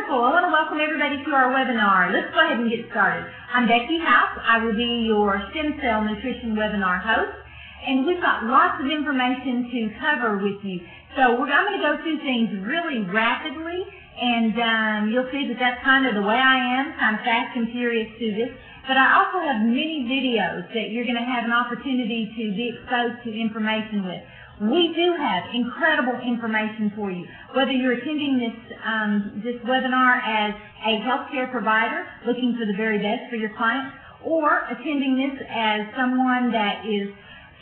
Wonderful. I want to welcome everybody to our webinar. Let's go ahead and get started. I'm Becky House. I will be your stem cell nutrition webinar host. And we've got lots of information to cover with you. So I'm going to go through things really rapidly, and you'll see that that's kind of the way I am, kind of fast and furious through this. But I also have many videos that you're going to have an opportunity to be exposed to information with. We do have incredible information for you. Whether you're attending this webinar as a healthcare provider looking for the very best for your clients, or attending this as someone that is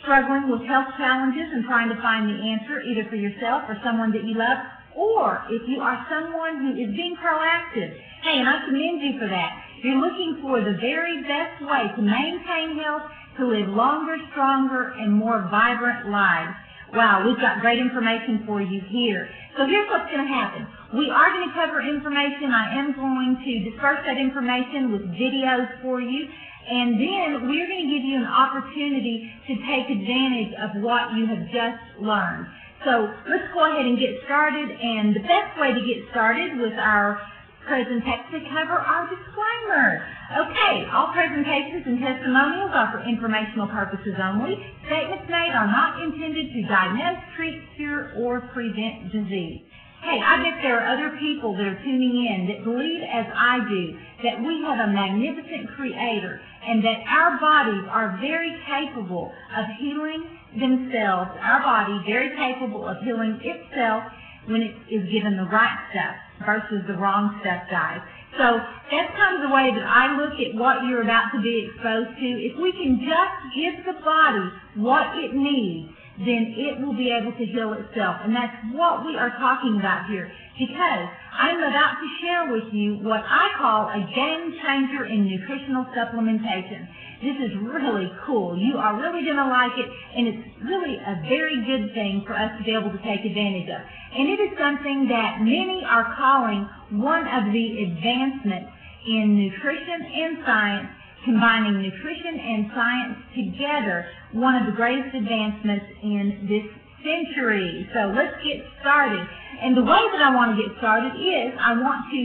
struggling with health challenges and trying to find the answer either for yourself or someone that you love, or if you are someone who is being proactive. Hey, and I commend you for that. You're looking for the very best way to maintain health, to live longer, stronger, and more vibrant lives. Wow, we've got great information for you here. So here's what's going to happen. We are going to cover information. I am going to disperse that information with videos for you. And then we're going to give you an opportunity to take advantage of what you have just learned. So let's go ahead and get started. And the best way to get started with our presentation to cover our disclaimer. Okay, all presentations and testimonials are for informational purposes only. Statements made are not intended to diagnose, treat, cure, or prevent disease. Hey, I bet there are other people that are tuning in that believe, as I do, that we have a magnificent creator and that our bodies are very capable of healing themselves, our body very capable of healing itself when it is given the right stuff versus the wrong stuff, guys. So that's kind of the way that I look at what you're about to be exposed to. If we can just give the body what it needs, then it will be able to heal itself. And that's what we are talking about here, because I'm about to share with you what I call a game changer in nutritional supplementation. This is really cool. You are really going to like it, and it's really a very good thing for us to be able to take advantage of. And it is something that many are calling one of the advancements in nutrition and science, combining nutrition and science together, one of the greatest advancements in this century. So let's get started. And the way that I want to get started is I want to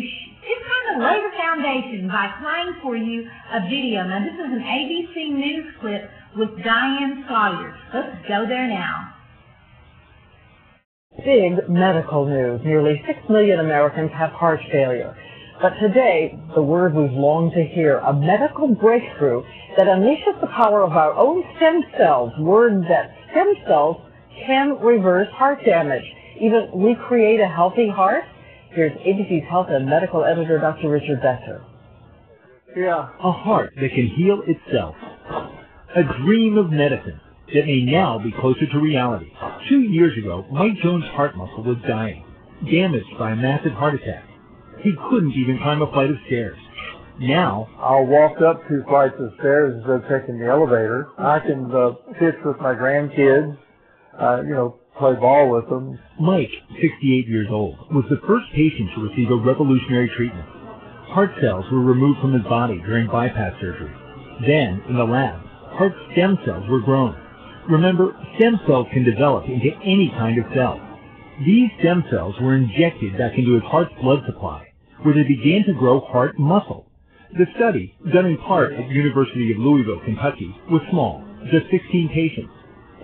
just kind of lay the foundation by playing for you a video. Now, this is an ABC News clip with Diane Sawyer. Let's go there now. Big medical news. Nearly 6 million Americans have heart failure. But today, the word we've longed to hear, a medical breakthrough that unleashes the power of our own stem cells, word that stem cells can reverse heart damage, even recreate a healthy heart. Here's ABC's health and medical editor, Dr. Richard Besser. Yeah. A heart that can heal itself. A dream of medicine that may now be closer to reality. 2 years ago, Mike Jones' heart muscle was dying, damaged by a massive heart attack. He couldn't even climb a flight of stairs. Now, I'll walk up 2 flights of stairs instead of taking the elevator. I can pitch with my grandkids, play ball with them. Mike, 68 years old, was the first patient to receive a revolutionary treatment. Heart cells were removed from his body during bypass surgery. Then, in the lab, heart stem cells were grown. Remember, stem cells can develop into any kind of cell. These stem cells were injected back into his heart's blood supply, where they began to grow heart muscle. The study, done in part at the University of Louisville, Kentucky, was small, just 16 patients,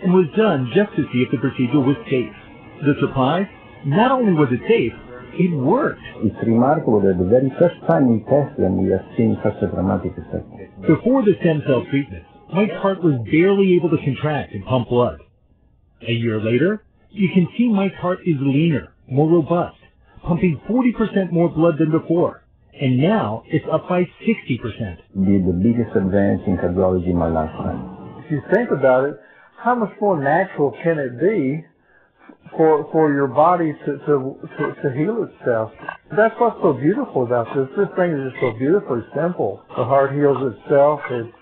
and was done just to see if the procedure was safe. The surprise? Not only was it safe, it worked. It's remarkable that the very first time we tested them, we are seeing such a dramatic effect. Before the stem cell treatment, Mike's heart was barely able to contract and pump blood. A year later, you can see Mike's heart is leaner, more robust, pumping 40% more blood than before. And now it's up by 60%. The biggest advance in cardiology in my lifetime. If you think about it, how much more natural can it be for your body to heal itself? That's what's so beautiful about this. This thing is just so beautifully simple. The heart heals itself. It's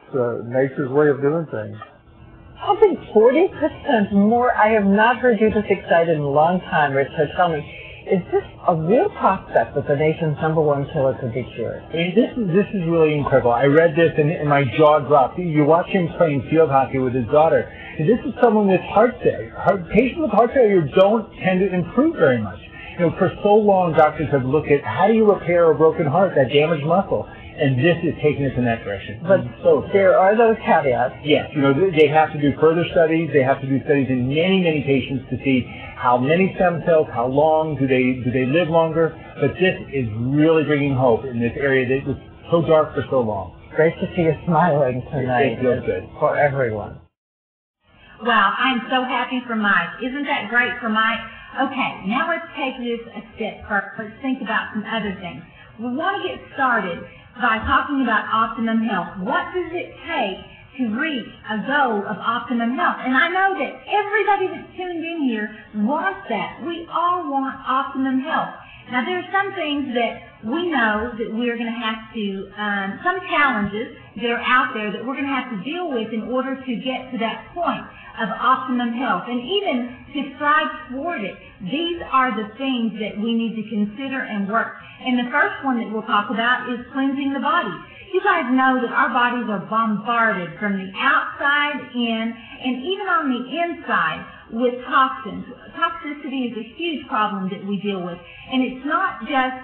nature's way of doing things. Pumping 40% more. I have not heard you this excited in a long time, Richard. Tell me, is this a real prospect that the nation's #1 killer could be cured? I mean, this is really incredible. I read this and my jaw dropped. You watch him playing field hockey with his daughter. This is someone with heart failure. Patients with heart failure don't tend to improve very much. For so long, doctors have looked at how do you repair a broken heart, that damaged muscle, and this is taking us in that direction. But there are those caveats. Yes, they have to do further studies. They have to do studies in many, many patients to see how many stem cells, how long do they live longer. But this is really bringing hope in this area that was so dark for so long. Great to see you smiling tonight. It feels good for everyone. Wow, I'm so happy for Mike. Isn't that great for Mike? Okay, now let's take this a step further. Let's think about some other things. We want to get started by talking about optimum health. What does it take to reach a goal of optimum health? And I know that everybody that's tuned in here wants that. We all want optimum health. Now, there are some things that we know that we're going to have to, some challenges that are out there that we're going to have to deal with in order to get to that point of optimum health. And even to strive toward it, these are the things that we need to consider and work. And the first one that we'll talk about is cleansing the body. You guys know that our bodies are bombarded from the outside in and even on the inside with toxins. Toxicity is a huge problem that we deal with. And it's not just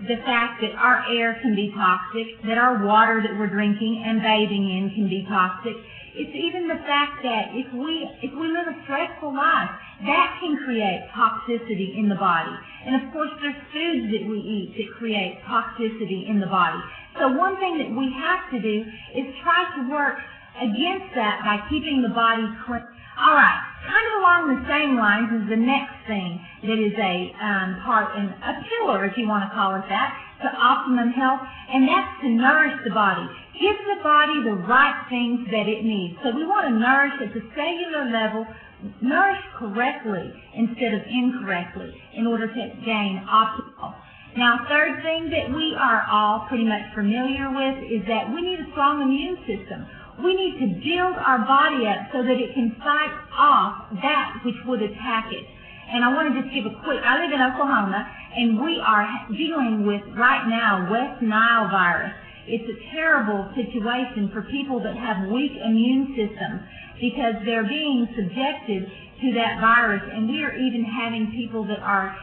the fact that our air can be toxic, that our water that we're drinking and bathing in can be toxic. It's even the fact that if we live a stressful life, that can create toxicity in the body. And of course, there's foods that we eat that create toxicity in the body. So one thing that we have to do is try to work against that by keeping the body clean. All right, kind of along the same lines is the next thing that is a pillar, if you want to call it that, to optimum health, and that's to nourish the body. Give the body the right things that it needs. So we want to nourish at the cellular level, nourish correctly instead of incorrectly in order to gain optimal. Now, third thing that we are all pretty much familiar with is that we need a strong immune system. We need to build our body up so that it can fight off that which would attack it. And I want to just give a quick, I live in Oklahoma, and we are dealing with right now West Nile virus. It's a terrible situation for people that have weak immune systems because they're being subjected to that virus, and we are even having people that are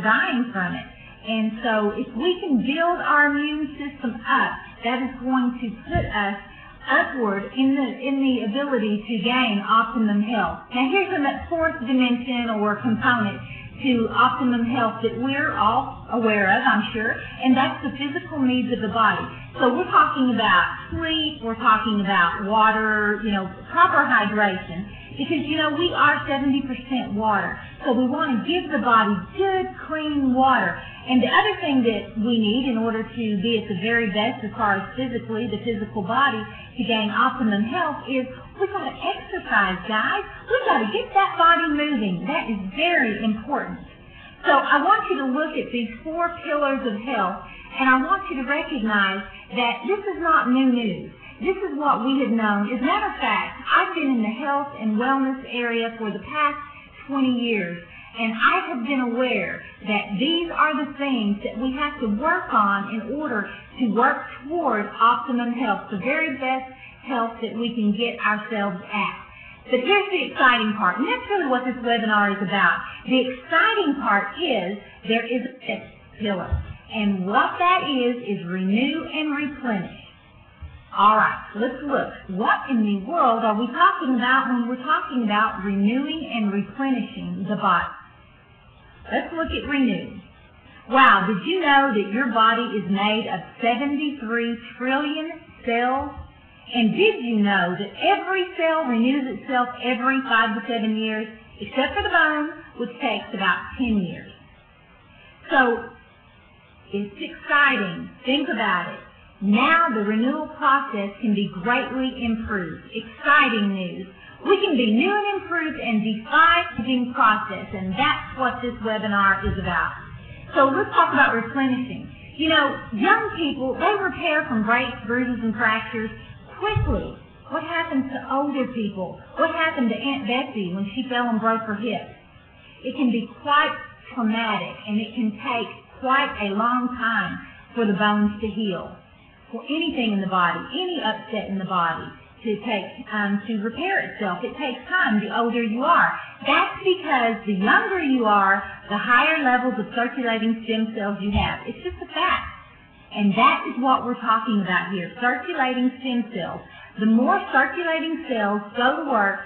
dying from it. And so if we can build our immune system up, that is going to put us upward in the ability to gain optimum health. Now here's the fourth dimension or component to optimum health that we're all aware of, I'm sure, and that's the physical needs of the body. So we're talking about sleep, we're talking about water, proper hydration, because, we are 70% water. So we want to give the body good, clean water. And the other thing that we need in order to be at the very best as far as physically, the physical body, to gain optimum health is we've got to exercise, guys. We've got to get that body moving. That is very important. So I want you to look at these 4 pillars of health, and I want you to recognize that this is not new news. This is what we have known. As a matter of fact, I've been in the health and wellness area for the past 20 years, and I have been aware that these are the things that we have to work on in order to work toward optimum health, the very best health that we can get ourselves at. But here's the exciting part, and that's really what this webinar is about. The exciting part is there is a 5th pillar, and what that is renew and replenish. All right, let's look. What in the world are we talking about when we're talking about renewing and replenishing the body? Let's look at renew. Wow, did you know that your body is made of 73 trillion cells? And did you know that every cell renews itself every 5 to 7 years, except for the bone, which takes about 10 years? So, it's exciting. Think about it. Now the renewal process can be greatly improved. Exciting news. We can be new and improved and defy the aging process, and that's what this webinar is about. So let's talk about replenishing. Young people, they repair from breaks, bruises, and fractures quickly. What happens to older people? What happened to Aunt Betsy when she fell and broke her hip? It can be quite traumatic, and it can take quite a long time for the bones to heal. For anything in the body, any upset in the body to take to repair itself. It takes time the older you are. That's because the younger you are, the higher levels of circulating stem cells you have. It's just a fact. And that is what we're talking about here, circulating stem cells. The more circulating cells go to work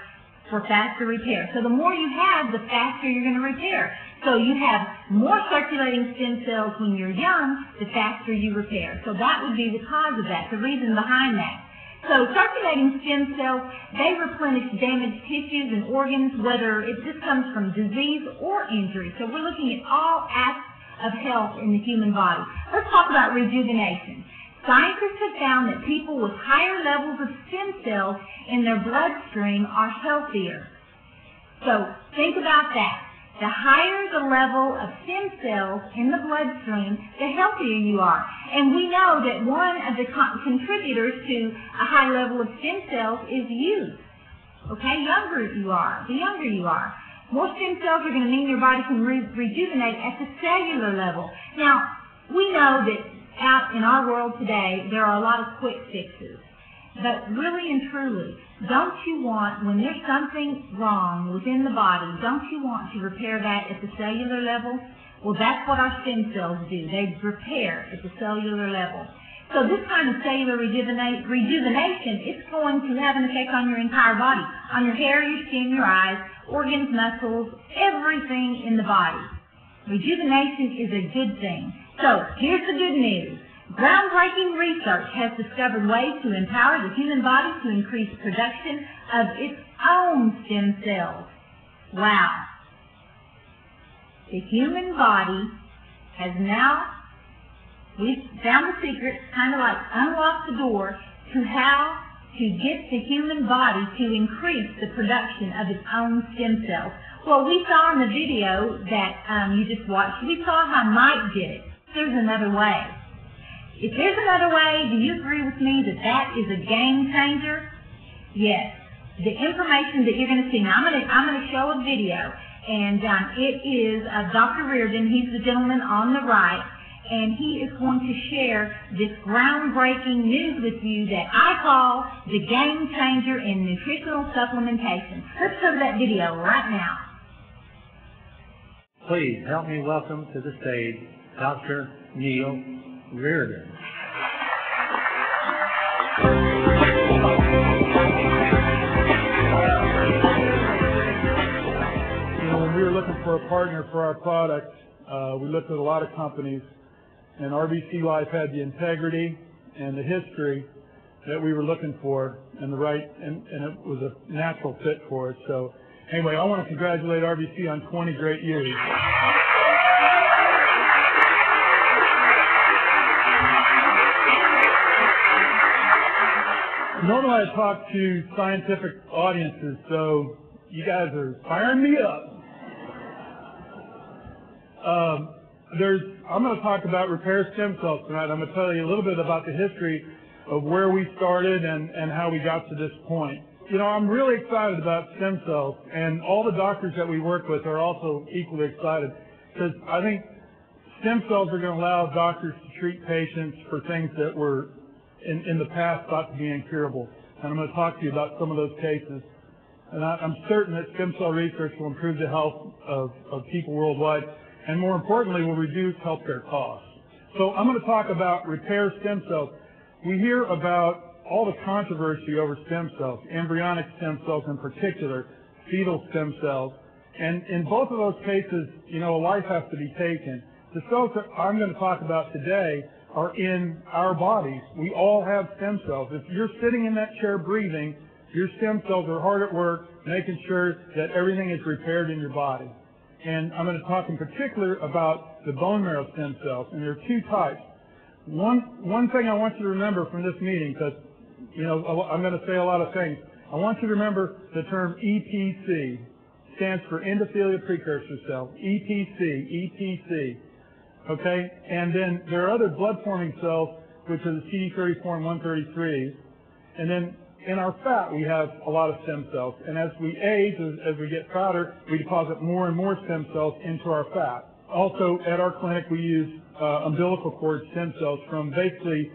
for faster repair. So the more you have, the faster you're going to repair. So you have more circulating stem cells when you're young, the faster you repair. So that would be the cause of that, the reason behind that. So circulating stem cells, they replenish damaged tissues and organs, whether it just comes from disease or injury. So we're looking at all aspects of health in the human body. Let's talk about rejuvenation. Scientists have found that people with higher levels of stem cells in their bloodstream are healthier. So think about that. The higher the level of stem cells in the bloodstream, the healthier you are. And we know that one of the contributors to a high level of stem cells is youth. Okay, younger you are, the younger you are. More stem cells are going to mean your body can rejuvenate at the cellular level. Now, we know that out in our world today, there are a lot of quick fixes. But really and truly, don't you want, when there's something wrong within the body, don't you want to repair that at the cellular level? Well, that's what our stem cells do. They repair at the cellular level. So this kind of cellular rejuvenation, it's going to have an effect on your entire body, on your hair, your skin, your eyes, organs, muscles, everything in the body. Rejuvenation is a good thing. So here's the good news. Groundbreaking research has discovered ways to empower the human body to increase production of its own stem cells. Wow. The human body has now, we've found the secret, kind of like unlocked the door to how to get the human body to increase the production of its own stem cells. Well, we saw in the video that you just watched, we saw how Mike did it. There's another way. If there's another way, do you agree with me that that is a game changer? Yes. The information that you're going to see, now I'm going to show a video, and it is Dr. Reardon. He's the gentleman on the right, and he is going to share this groundbreaking news with you that I call the game changer in nutritional supplementation. Let's go to that video right now. Please help me welcome to the stage Dr. Neil Reardon. When we were looking for a partner for our product, we looked at a lot of companies, and RBC Life had the integrity and the history that we were looking for, and it was a natural fit for us. So anyway, I want to congratulate RBC on 20 great years. Normally I talk to scientific audiences, so you guys are firing me up. I'm going to talk about repair stem cells tonight. I'm going to tell you a little bit about the history of where we started and how we got to this point. You know, I'm really excited about stem cells, and all the doctors that we work with are also equally excited, because I think stem cells are going to allow doctors to treat patients for things that were in the past thought to be incurable. And I'm going to talk to you about some of those cases. And I'm certain that stem cell research will improve the health of people worldwide, and more importantly, will reduce healthcare costs. So I'm going to talk about repair stem cells. We hear about all the controversy over stem cells, embryonic stem cells in particular, fetal stem cells. And in both of those cases, you know, a life has to be taken. The cells that I'm going to talk about today are in our bodies. We all have stem cells. If you're sitting in that chair breathing, your stem cells are hard at work making sure that everything is repaired in your body. And I'm going to talk in particular about the bone marrow stem cells, and there are two types. One thing I want you to remember from this meeting, because, you know, I'm going to say a lot of things. I want you to remember the term EPC. Stands for endothelial precursor cell. EPC. Okay? And then there are other blood-forming cells, which are the CD34 and 133s. And then in our fat, we have a lot of stem cells. And as we age, as we get fatter, we deposit more and more stem cells into our fat. Also, at our clinic, we use umbilical cord stem cells from basically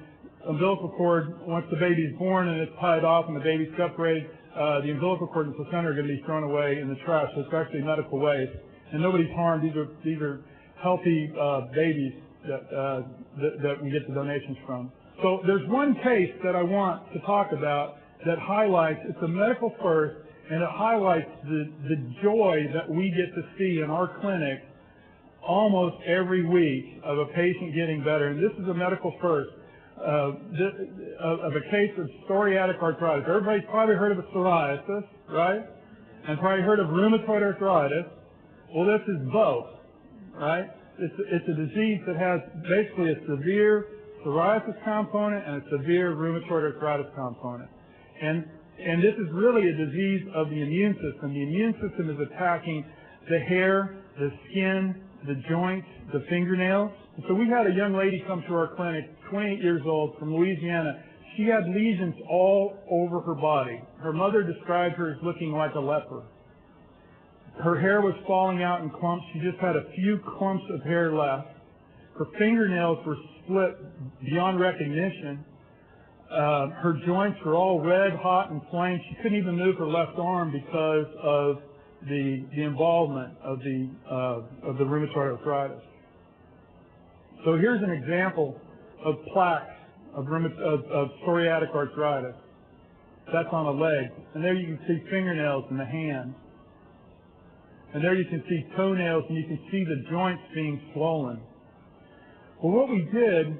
umbilical cord, once the baby's born and it's tied off and the baby's separated, the umbilical cord and placenta are going to be thrown away in the trash. So it's actually medical waste, and nobody's harmed. These are healthy babies that we get the donations from. So there's one case that I want to talk about that highlights, it's a medical first, and it highlights the joy that we get to see in our clinic almost every week of a patient getting better. And this is a medical first of a case of psoriatic arthritis. Everybody's probably heard of a psoriasis, right? And probably heard of rheumatoid arthritis. Well, this is both, right? It's a disease that has basically a severe psoriasis component and a severe rheumatoid arthritis component. And this is really a disease of the immune system. The immune system is attacking the hair, the skin, the joints, the fingernails. And so we had a young lady come to our clinic, 28 years old, from Louisiana. She had lesions all over her body. Her mother described her as looking like a leper. Her hair was falling out in clumps. She just had a few clumps of hair left. Her fingernails were split beyond recognition. Her joints were all red, hot, and inflamed. She couldn't even move her left arm because of the involvement of the rheumatoid arthritis. So here's an example of plaques of psoriatic arthritis. That's on a leg. And there you can see fingernails in the hand. And there you can see toenails, and you can see the joints being swollen. Well, what we did,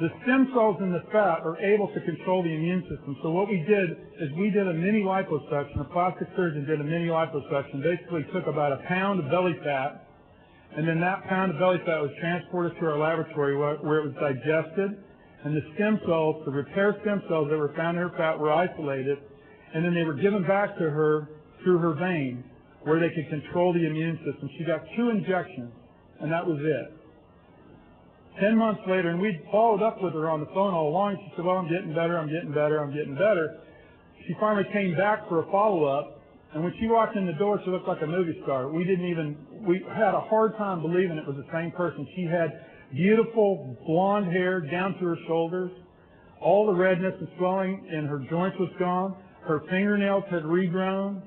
the stem cells in the fat are able to control the immune system. So what we did is we did a mini liposuction. A plastic surgeon did a mini liposuction. Basically took about a pound of belly fat, and then that pound of belly fat was transported to our laboratory where it was digested, and the stem cells, the repair stem cells that were found in her fat, were isolated, and then they were given back to her through her veins where they could control the immune system. She got 2 injections, and that was it. 10 months later, and we'd followed up with her on the phone all along. She said, well, I'm getting better, I'm getting better, I'm getting better. She finally came back for a follow-up, and when she walked in the door, she looked like a movie star. We had a hard time believing it was the same person. She had beautiful blonde hair down to her shoulders. All the redness and swelling in her joints was gone. Her fingernails had regrown.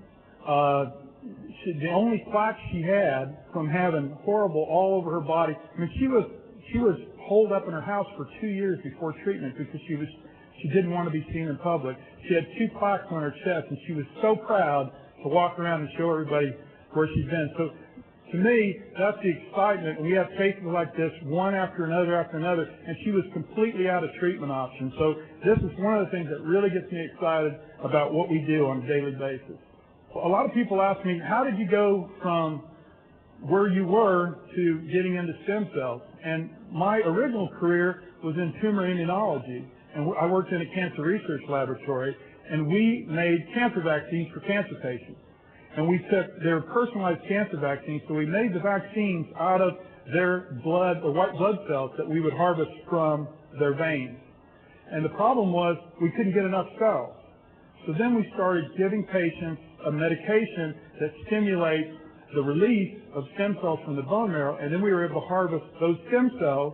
The only plaque she had from having horrible all over her body, I mean, she was holed up in her house for 2 years before treatment because she didn't want to be seen in public. She had 2 plaques on her chest, and she was so proud to walk around and show everybody where she's been. So to me, that's the excitement. And we have cases like this one after another, and she was completely out of treatment options. So this is one of the things that really gets me excited about what we do on a daily basis. A lot of people ask me, how did you go from where you were to getting into stem cells? And my original career was in tumor immunology, and I worked in a cancer research laboratory, and we made cancer vaccines for cancer patients. And we took their personalized cancer vaccines, so we made the vaccines out of their blood, or white blood cells that we would harvest from their veins. And the problem was we couldn't get enough cells. So then we started giving patients a medication that stimulates the release of stem cells from the bone marrow, and then we were able to harvest those stem cells,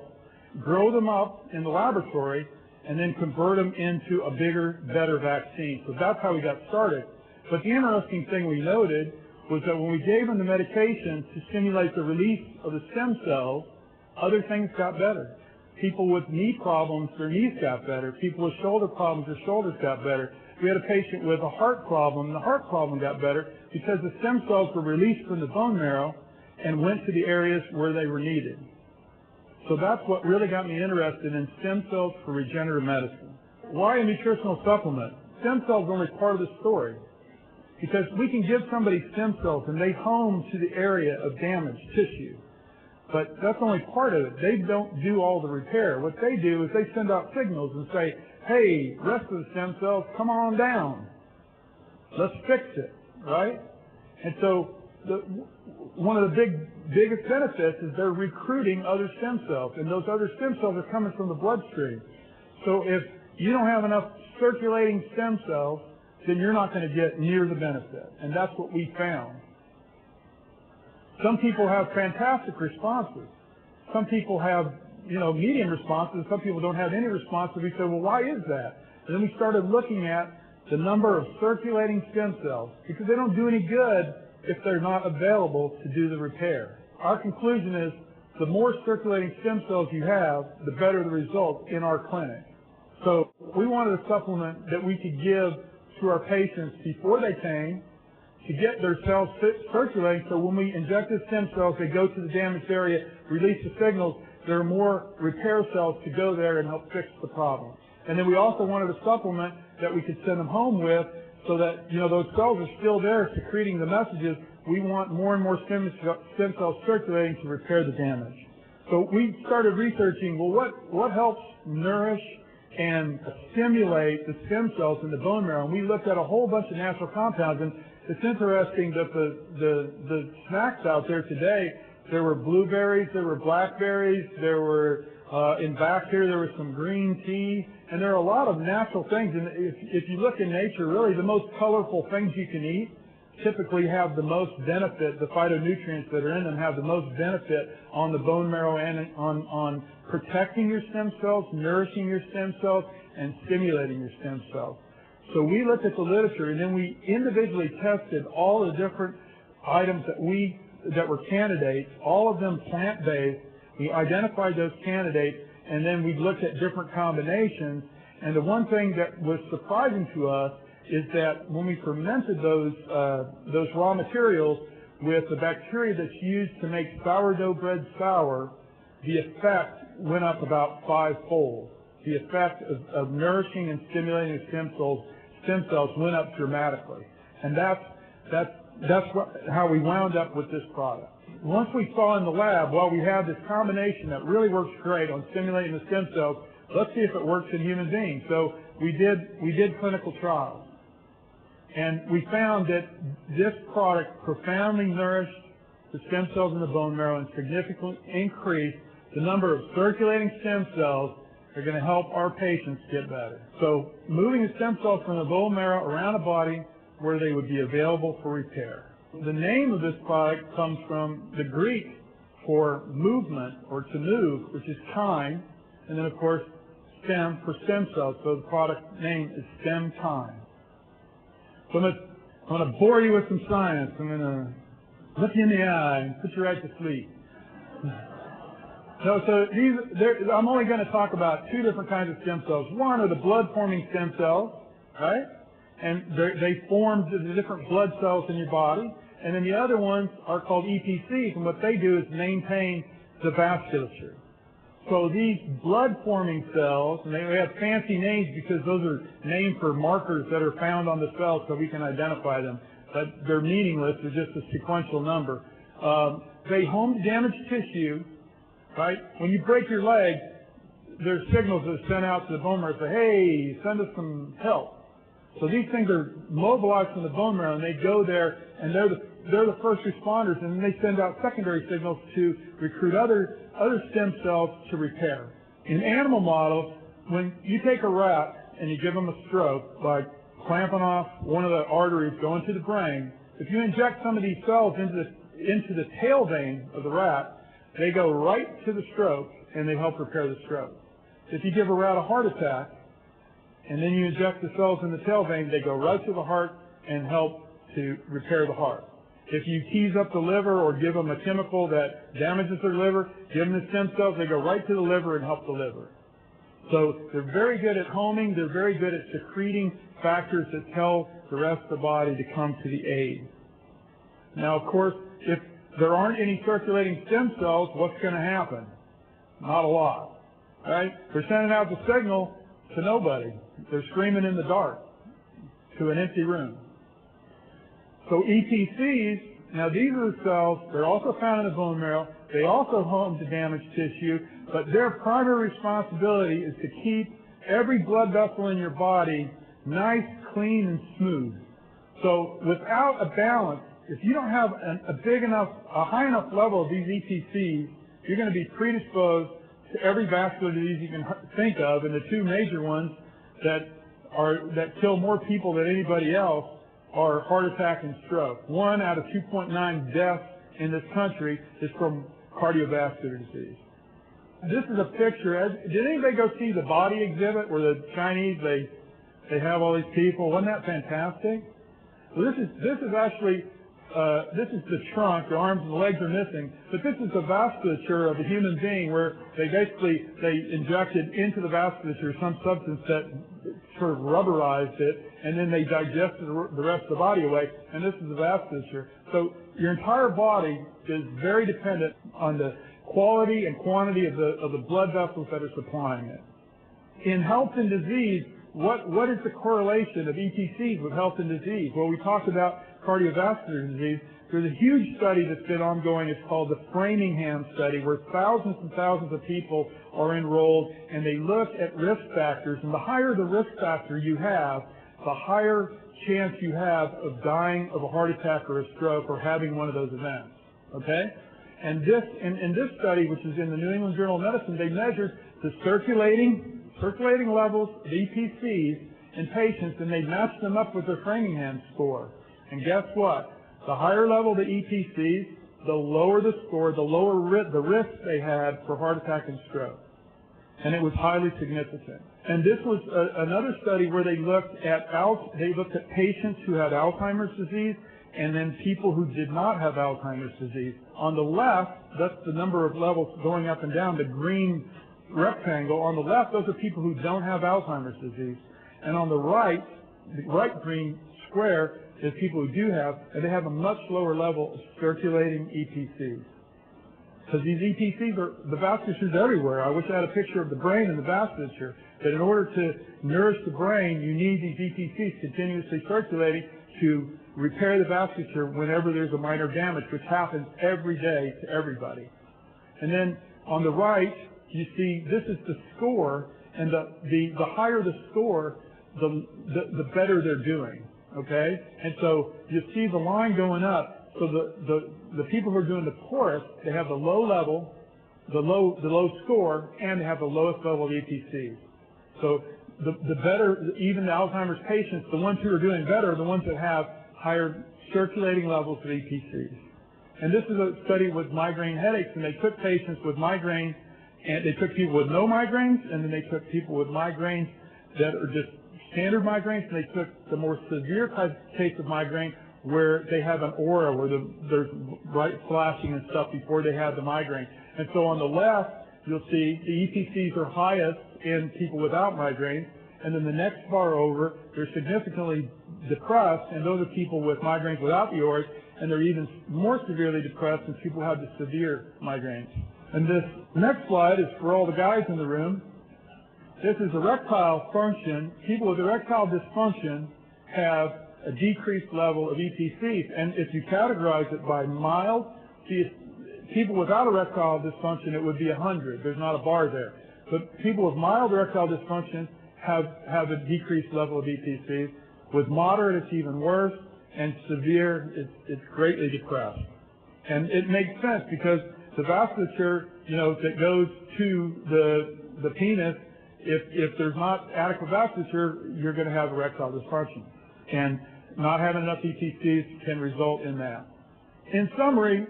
grow them up in the laboratory, and then convert them into a bigger, better vaccine. So that's how we got started. But the interesting thing we noted was that when we gave them the medication to stimulate the release of the stem cells, other things got better. People with knee problems, their knees got better. People with shoulder problems, their shoulders got better. We had a patient with a heart problem, and the heart problem got better because the stem cells were released from the bone marrow and went to the areas where they were needed. So that's what really got me interested in stem cells for regenerative medicine. Why a nutritional supplement? Stem cells are only part of the story, because we can give somebody stem cells and they home to the area of damaged tissue. But that's only part of it. They don't do all the repair. What they do is they send out signals and say, hey, rest of the stem cells, come on down. Let's fix it, right? And so one of the biggest benefits is they're recruiting other stem cells, and those other stem cells are coming from the bloodstream. So if you don't have enough circulating stem cells, then you're not going to get near the benefit. And that's what we found. Some people have fantastic responses. Some people have medium responses. Some people don't have any response. So we said, well, why is that? And then we started looking at the number of circulating stem cells, because they don't do any good if they're not available to do the repair. Our conclusion is the more circulating stem cells you have, the better the results in our clinic. So we wanted a supplement that we could give to our patients before they came to get their cells circulating, so when we inject the stem cells, they go to the damaged area, release the signals, there are more repair cells to go there and help fix the problem. And then we also wanted a supplement that we could send them home with, so that those cells are still there secreting the messages. We want more and more stem cells circulating to repair the damage. So we started researching, well, what helps nourish and stimulate the stem cells in the bone marrow? And we looked at a whole bunch of natural compounds, and it's interesting that the snacks out there today, there were blueberries, there were blackberries, there were in back here there was some green tea, and there are a lot of natural things. And if you look in nature, really the most colorful things you can eat typically have the most benefit. The phytonutrients that are in them have the most benefit on the bone marrow and on protecting your stem cells, nourishing your stem cells, and stimulating your stem cells. So we looked at the literature, and then we individually tested all the different items that were candidates, all of them plant-based. We identified those candidates, and then we looked at different combinations. And the one thing that was surprising to us is that when we fermented those raw materials with the bacteria that's used to make sourdough bread sour, the effect went up about 5-fold. The effect of nourishing and stimulating the stem cells went up dramatically. And that's how we wound up with this product. Once we saw in the lab, well, we have this combination that really works great on stimulating the stem cells, let's see if it works in human beings. So we did clinical trials. And we found that this product profoundly nourished the stem cells in the bone marrow and significantly increased the number of circulating stem cells that are going to help our patients get better. So moving the stem cells from the bone marrow around the body where they would be available for repair. The name of this product comes from the Greek for movement or to move, which is chyme, and then of course stem for stem cells. So the product name is StemKyme. So I'm going to bore you with some science. I'm going to look you in the eye and put you right to sleep. So I'm only going to talk about two different kinds of stem cells. One are the blood-forming stem cells, right? And they form the different blood cells in your body. And then the other ones are called EPCs, and what they do is maintain the vasculature. So these blood-forming cells, and they have fancy names because those are named for markers that are found on the cells so we can identify them. But they're meaningless. They're just a sequential number. They home damaged tissue, right? When you break your leg, there's signals that are sent out to the bone marrow and say, hey, send us some help. So these things are mobilized from the bone marrow, and they go there, and they're the first responders, and then they send out secondary signals to recruit other stem cells to repair. In animal models, when you take a rat and you give them a stroke by clamping off one of the arteries going to the brain, if you inject some of these cells into the tail vein of the rat, they go right to the stroke, and they help repair the stroke. If you give a rat a heart attack, and then you inject the cells in the tail vein, they go right to the heart and help to repair the heart. If you tease up the liver or give them a chemical that damages their liver, give them the stem cells, they go right to the liver and help the liver. So they're very good at homing, they're very good at secreting factors that tell the rest of the body to come to the aid. Now, of course, if there aren't any circulating stem cells, what's going to happen? Not a lot, right? They're sending out the signal to nobody. They're screaming in the dark to an empty room. So EPCs, now these are the cells, they're also found in the bone marrow, they also home to damaged tissue, but their primary responsibility is to keep every blood vessel in your body nice, clean, and smooth. So without a balance, if you don't have a high enough level of these EPCs, you're going to be predisposed to every vascular disease you can think of, and the two major ones that kill more people than anybody else are heart attack and stroke. 1 out of 2.9 deaths in this country is from cardiovascular disease. this is a picture. Did anybody go see the body exhibit where the Chinese, they have all these people? Wasn't that fantastic? Well, this is actually, this is the trunk. The arms and the legs are missing, but this is the vasculature of a human being, where they injected into the vasculature some substance that sort of rubberized it, and then they digested the rest of the body away, and this is the vasculature. So your entire body is very dependent on the quality and quantity of the blood vessels that are supplying it. In health and disease, what is the correlation of ETCs with health and disease? Well, we talked about cardiovascular disease. There's a huge study that's been ongoing. It's called the Framingham study, where thousands and thousands of people are enrolled, and they look at risk factors. And the higher the risk factor you have, the higher chance you have of dying of a heart attack or a stroke or having one of those events. Okay? And in this study, which is in the New England Journal of Medicine, they measured the circulating levels of EPCs in patients, and they matched them up with their Framingham score. And guess what? The higher level the EPCs, the lower the score, the lower the risk they had for heart attack and stroke. And it was highly significant. And this was another study where they looked at patients who had Alzheimer's disease and then people who did not have Alzheimer's disease. On the left, that's the number of levels going up and down, the green rectangle. On the left, those are people who don't have Alzheimer's disease. And on the right green square is people who do have, and they have a much lower level of circulating EPCs. Because these EPCs the vasculature's everywhere. I wish I had a picture of the brain and the vasculature. But in order to nourish the brain, you need these EPCs continuously circulating to repair the vasculature whenever there's a minor damage, which happens every day to everybody. And then on the right, you see this is the score, and the higher the score, the better they're doing. Okay? And so you see the line going up. So the people who are doing the poorest, they have the low level, the low score, and they have the lowest level of EPCs. So the better, even the Alzheimer's patients, the ones who are doing better are the ones that have higher circulating levels of EPCs. And this is a study with migraine headaches, and they took patients with migraine, and they took people with no migraines, and then they took people with migraines that are just standard migraines, and they took the more severe case of migraine where they have an aura, where there's bright flashing and stuff before they have the migraine. And so on the left, you'll see the EPCs are highest in people without migraines, and then the next bar over, they're significantly depressed, and those are people with migraines without the auras, and they're even more severely depressed in people who have the severe migraines. And this next slide is for all the guys in the room. This is erectile function. People with erectile dysfunction have a decreased level of EPCs, and if you categorize it by mild, people without erectile dysfunction, it would be 100. There's not a bar there. But people with mild erectile dysfunction have a decreased level of EPCs. With moderate, it's even worse, and severe, it's greatly depressed. And it makes sense because the vasculature, that goes to the penis, if there's not adequate vasculature, you're going to have erectile dysfunction. And not having enough EPCs can result in that. In summary,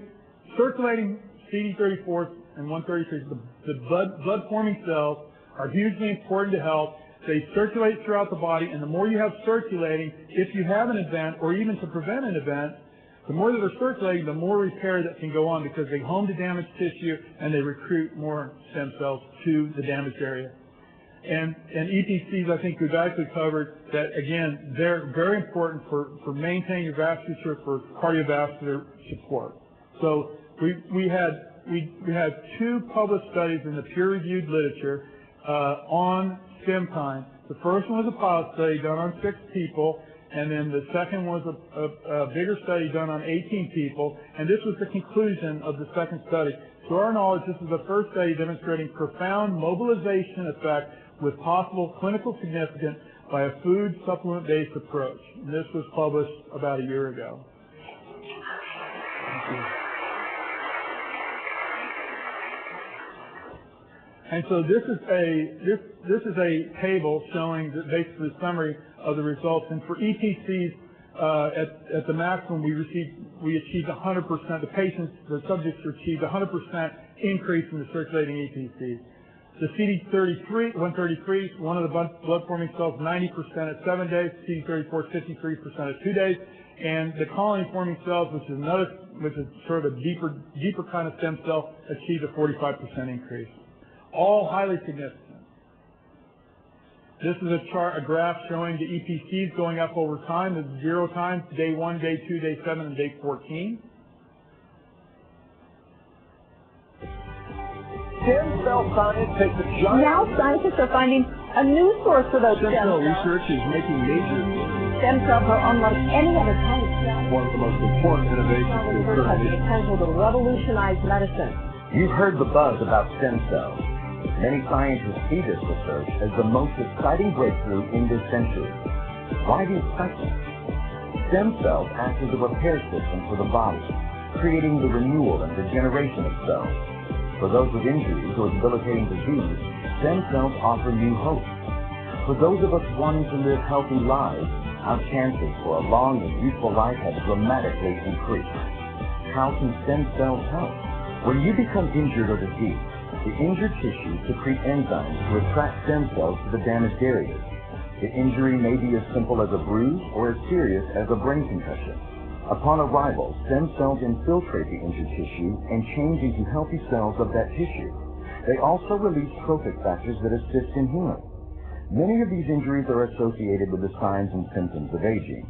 circulating CD34 and 133, the blood-forming cells, are hugely important to health. They circulate throughout the body, and the more you have circulating, if you have an event, or even to prevent an event, the more that they're circulating, the more repair that can go on, because they home to damaged tissue and they recruit more stem cells to the damaged area. And EPCs, I think we've actually covered that, again, they're very important for maintaining your vasculature, for cardiovascular support. So we had 2 published studies in the peer-reviewed literature on stem time. The first one was a pilot study done on 6 people, and then the second was a bigger study done on 18 people, and this was the conclusion of the second study. To our knowledge, this is the first study demonstrating profound mobilization effect with possible clinical significance by a food supplement-based approach. And this was published about a year ago. Thank you. And so this is a table showing basically the summary of the results. And for EPCs, At the maximum, we achieved 100%. The subjects achieved 100% increase in the circulating EPCs. The CD133, one of the blood-forming cells, 90% at 7 days. CD34, 53% at 2 days. And the colony-forming cells, which is sort of a deeper kind of stem cell, achieved a 45% increase. All highly significant. This is a graph showing the EPCs going up over time. It's 0 times, day 1, day 2, day 7, and day 14. Stem cell science takes a giant... Now scientists are finding a new source for those stem cells. research is making major... Stem cells are unlike any other type. One of the most important innovations to occur Has in the potential to revolutionize medicine. You've heard the buzz about stem cells. Many scientists see this research as the most exciting breakthrough in this century. Why the excitement? Stem cells act as a repair system for the body, creating the renewal and regeneration of cells. For those with injuries or debilitating disease, stem cells offer new hope. For those of us wanting to live healthy lives, our chances for a long and useful life have dramatically increased. How can stem cells help? When you become injured or diseased, the injured tissues secrete enzymes to attract stem cells to the damaged areas. The injury may be as simple as a bruise or as serious as a brain concussion. Upon arrival, stem cells infiltrate the injured tissue and change into healthy cells of that tissue. They also release trophic factors that assist in healing. Many of these injuries are associated with the signs and symptoms of aging.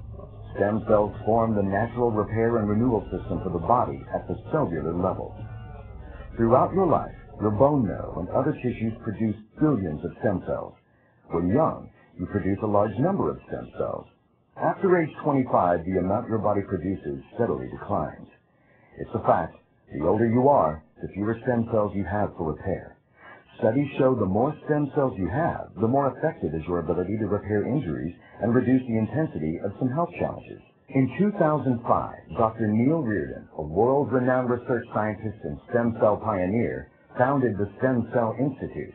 Stem cells form the natural repair and renewal system for the body at the cellular level. Throughout your life, your bone marrow and other tissues produce billions of stem cells. When young, you produce a large number of stem cells. After age 25, the amount your body produces steadily declines. It's a fact. The older you are, the fewer stem cells you have for repair. Studies show the more stem cells you have, the more effective is your ability to repair injuries and reduce the intensity of some health challenges. In 2005, Dr. Neil Reardon, a world-renowned research scientist and stem cell pioneer, founded the Stem Cell Institute.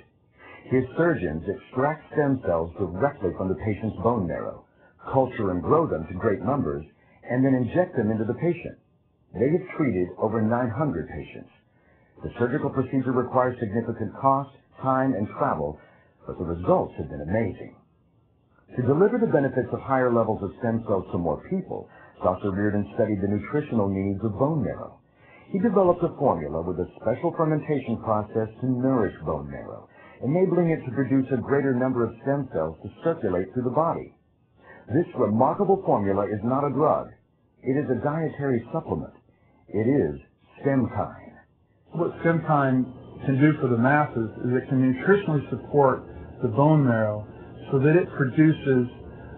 His surgeons extract stem cells directly from the patient's bone marrow, culture and grow them to great numbers, and then inject them into the patient. They have treated over 900 patients. The surgical procedure requires significant cost, time, and travel, but the results have been amazing. To deliver the benefits of higher levels of stem cells to more people, Dr. Reardon studied the nutritional needs of bone marrow. He developed a formula with a special fermentation process to nourish bone marrow, enabling it to produce a greater number of stem cells to circulate through the body. This remarkable formula is not a drug. It is a dietary supplement. It is StemKine. What StemKine can do for the masses is it can nutritionally support the bone marrow so that it produces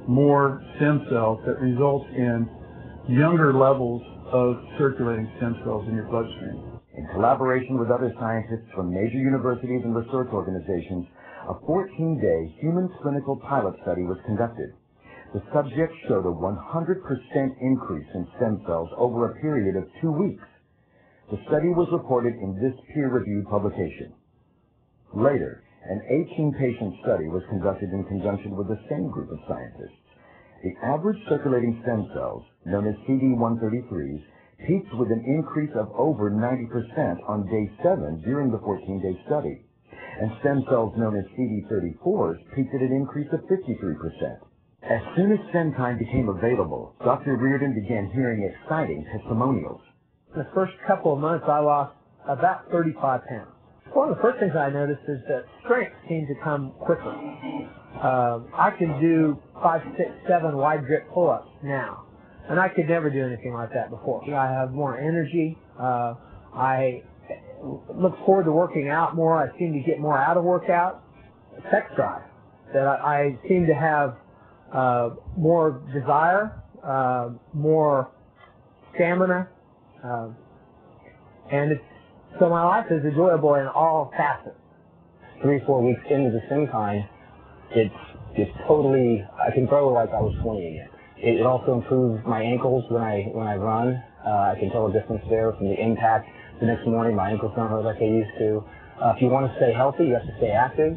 more stem cells that result in younger levels of circulating stem cells in your bloodstream. In collaboration with other scientists from major universities and research organizations, a 14-day human clinical pilot study was conducted. The subjects showed a 100% increase in stem cells over a period of 2 weeks. The study was reported in this peer-reviewed publication. Later, an 18-patient study was conducted in conjunction with the same group of scientists. The average circulating stem cells, known as CD133s, peaked with an increase of over 90% on day 7 during the 14-day study. And stem cells known as CD34s peaked at an increase of 53%. As soon as StemKine became available, Dr. Reardon began hearing exciting testimonials. In the first couple of months, I lost about 35 pounds. One of the first things I noticed is that strength seemed to come quicker. I can do 5, 6, 7 wide grip pull-ups now, and I could never do anything like that before. I have more energy. I look forward to working out more. I seem to get more out of workout. Sex drive. That I seem to have more desire, more stamina, and so my life is enjoyable in all facets. 3-4 weeks into the StemKine, it's totally, I can throw like I was 20 again. It also improves my ankles when I run. I can tell a difference there from the impact. The next morning, my ankles don't hurt like they used to. If you want to stay healthy, you have to stay active.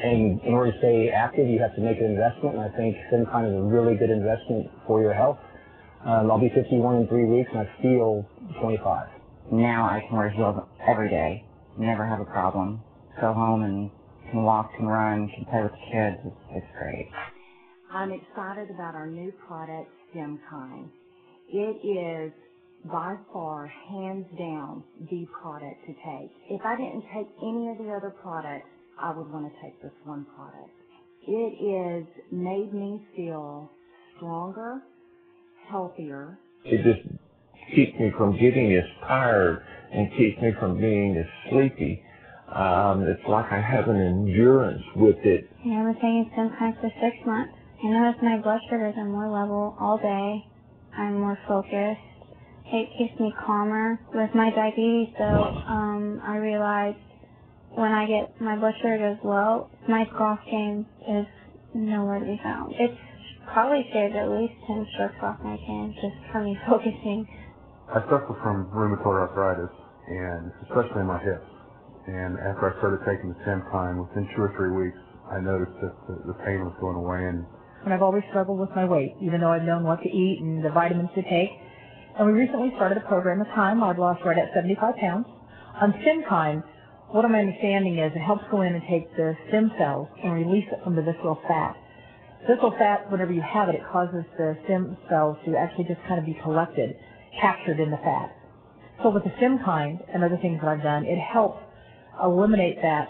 And in order to stay active, you have to make an investment, and I think StimKine is a really good investment for your health. I'll be 51 in 3 weeks, and I feel 25. Now I can wear heels every day, never have a problem. Go home and can walk, can run, can play with the kids. It's great. I'm excited about our new product, StimKine. It is by far, hands down, the product to take. If I didn't take any of the other products, I would want to take this one product. It has made me feel stronger, healthier. It just keeps me from getting as tired and keeps me from being as sleepy. It's like I have an endurance with it. Yeah, I've been taking StimKine for 6 months. I notice my blood sugars are more level all day. I'm more focused. It keeps me calmer. With my diabetes, though, I realized when I get my blood sugar goes low, my golf game is nowhere to be found. It's probably saved at least 10 strokes off my game just from me focusing. I suffer from rheumatoid arthritis, and especially in my hips. And after I started taking the StimKine, within 2 or 3 weeks, I noticed that the pain was going away. And I've always struggled with my weight, even though I've known what to eat and the vitamins to take. And we recently started a program of time. I've lost right at 75 pounds. On StimKine, what I'm understanding is it helps go in and take the stem cells and release it from the visceral fat. Visceral fat, whenever you have it, it causes the stem cells to actually just kind of be collected, captured in the fat. So with the StimKine and other things that I've done, it helps eliminate that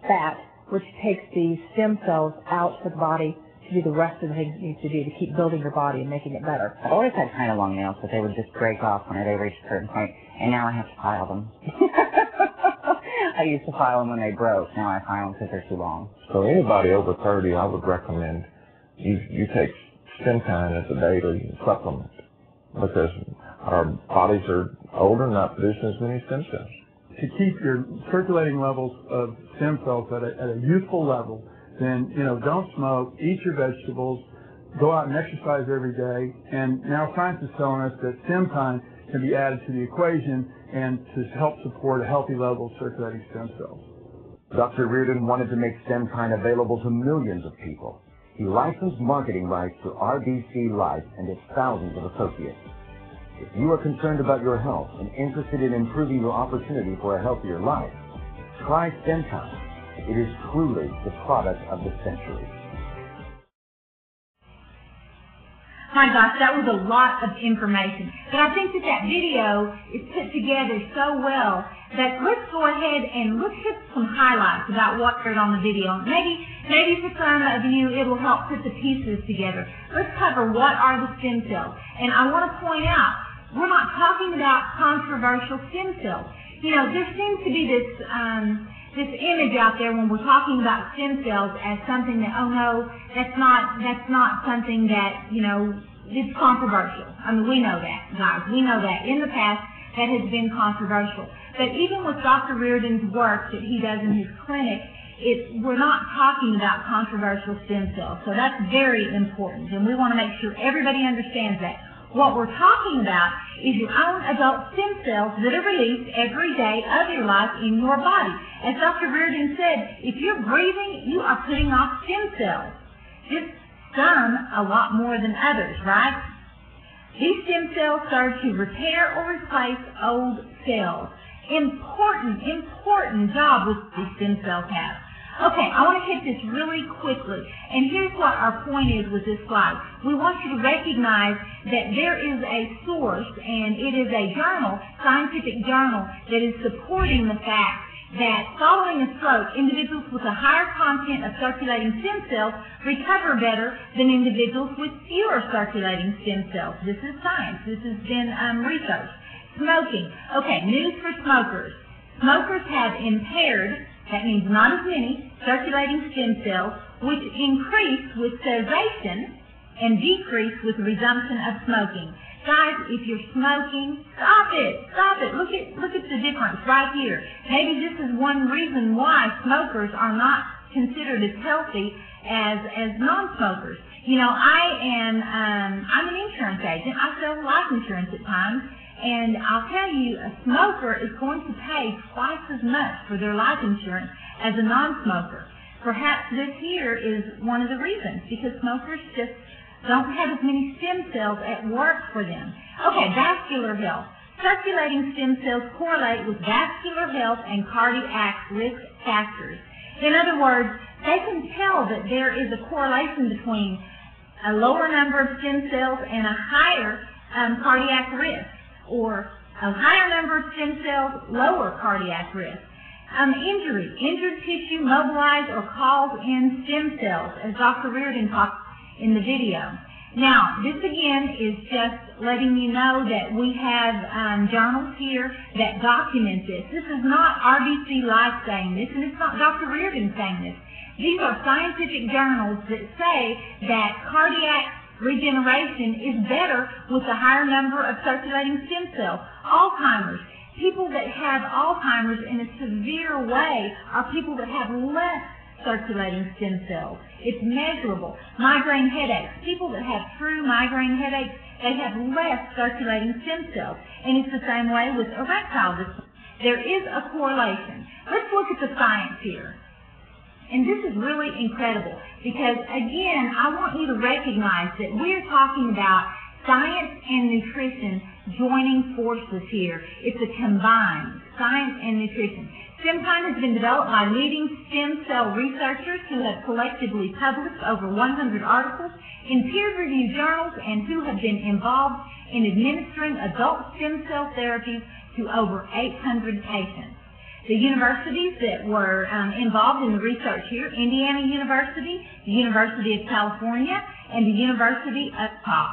fat, which takes the stem cells out of the body to do the rest of the things it needs to do to keep building your body and making it better. I've always had kind of long nails, but they would just break off when they reached a certain point, and now I have to file them. I used to file them when they broke. Now I file them because they're too long. So anybody over 30, I would recommend you take StimKine as a daily supplement because our bodies are older, not producing as many stem cells. To keep your circulating levels of stem cells at a youthful level, then, don't smoke, eat your vegetables, go out and exercise every day, and now science is telling us that StimKine can be added to the equation and to help support a healthy level of circulating stem cells. Dr. Reardon wanted to make StimKine available to millions of people. He licensed marketing rights to RBC Life and its thousands of associates. If you are concerned about your health and interested in improving your opportunity for a healthier life, try StimKine. It is truly the product of the century. My gosh, that was a lot of information. But I think that video is put together so well that let's go ahead and let's hit some highlights about what heard on the video. Maybe for some of you it will help put the pieces together. Let's cover what are the stem cells. And I want to point out, we're not talking about controversial stem cells. There seems to be this image out there when we're talking about stem cells as something that, oh no, that's not something that, it's controversial. I mean, we know that, guys. We know that. In the past, that has been controversial. But even with Dr. Reardon's work that he does in his clinic, we're not talking about controversial stem cells. So that's very important, and we want to make sure everybody understands that. What we're talking about is your own adult stem cells that are released every day of your life in your body. As Dr. Reardon said, if you're breathing, you are putting off stem cells. Just some a lot more than others, right? These stem cells serve to repair or replace old cells. Important job with these stem cells have. Okay, I want to hit this really quickly, and here's what our point is with this slide. We want you to recognize that there is a source, and it is a journal, scientific journal, that is supporting the fact that following a stroke, individuals with a higher content of circulating stem cells recover better than individuals with fewer circulating stem cells. This is science. This has been researched. Smoking. Okay, news for smokers. Smokers have impaired, that means not as many, circulating stem cells, which increase with cessation and decrease with resumption of smoking. Guys, if you're smoking, stop it. Stop it. Look at the difference right here. Maybe this is one reason why smokers are not considered as healthy as non-smokers. I'm an insurance agent. I sell life insurance at times. And I'll tell you, a smoker is going to pay twice as much for their life insurance as a non-smoker. Perhaps this here is one of the reasons, because smokers just don't have as many stem cells at work for them. Okay, vascular health. Circulating stem cells correlate with vascular health and cardiac risk factors. In other words, they can tell that there is a correlation between a lower number of stem cells and a higher cardiac risk, or a higher number of stem cells, lower cardiac risk. Injury. Injured tissue mobilize or calls in stem cells, as Dr. Reardon talked in the video. Now, this again is just letting you know that we have journals here that document this. This is not RBC Life saying this, and it's not Dr. Reardon saying this. These are scientific journals that say that cardiac regeneration is better with a higher number of circulating stem cells. Alzheimer's. People that have Alzheimer's in a severe way are people that have less circulating stem cells. It's measurable. Migraine headaches. People that have true migraine headaches, they have less circulating stem cells. And it's the same way with erectile dysfunction. There is a correlation. Let's look at the science here. And this is really incredible because, again, I want you to recognize that we're talking about science and nutrition joining forces here. It's a combined science and nutrition. StemKine has been developed by leading stem cell researchers who have collectively published over 100 articles in peer-reviewed journals and who have been involved in administering adult stem cell therapies to over 800 patients. The universities that were involved in the research here, Indiana University, the University of California, and the University of Utah.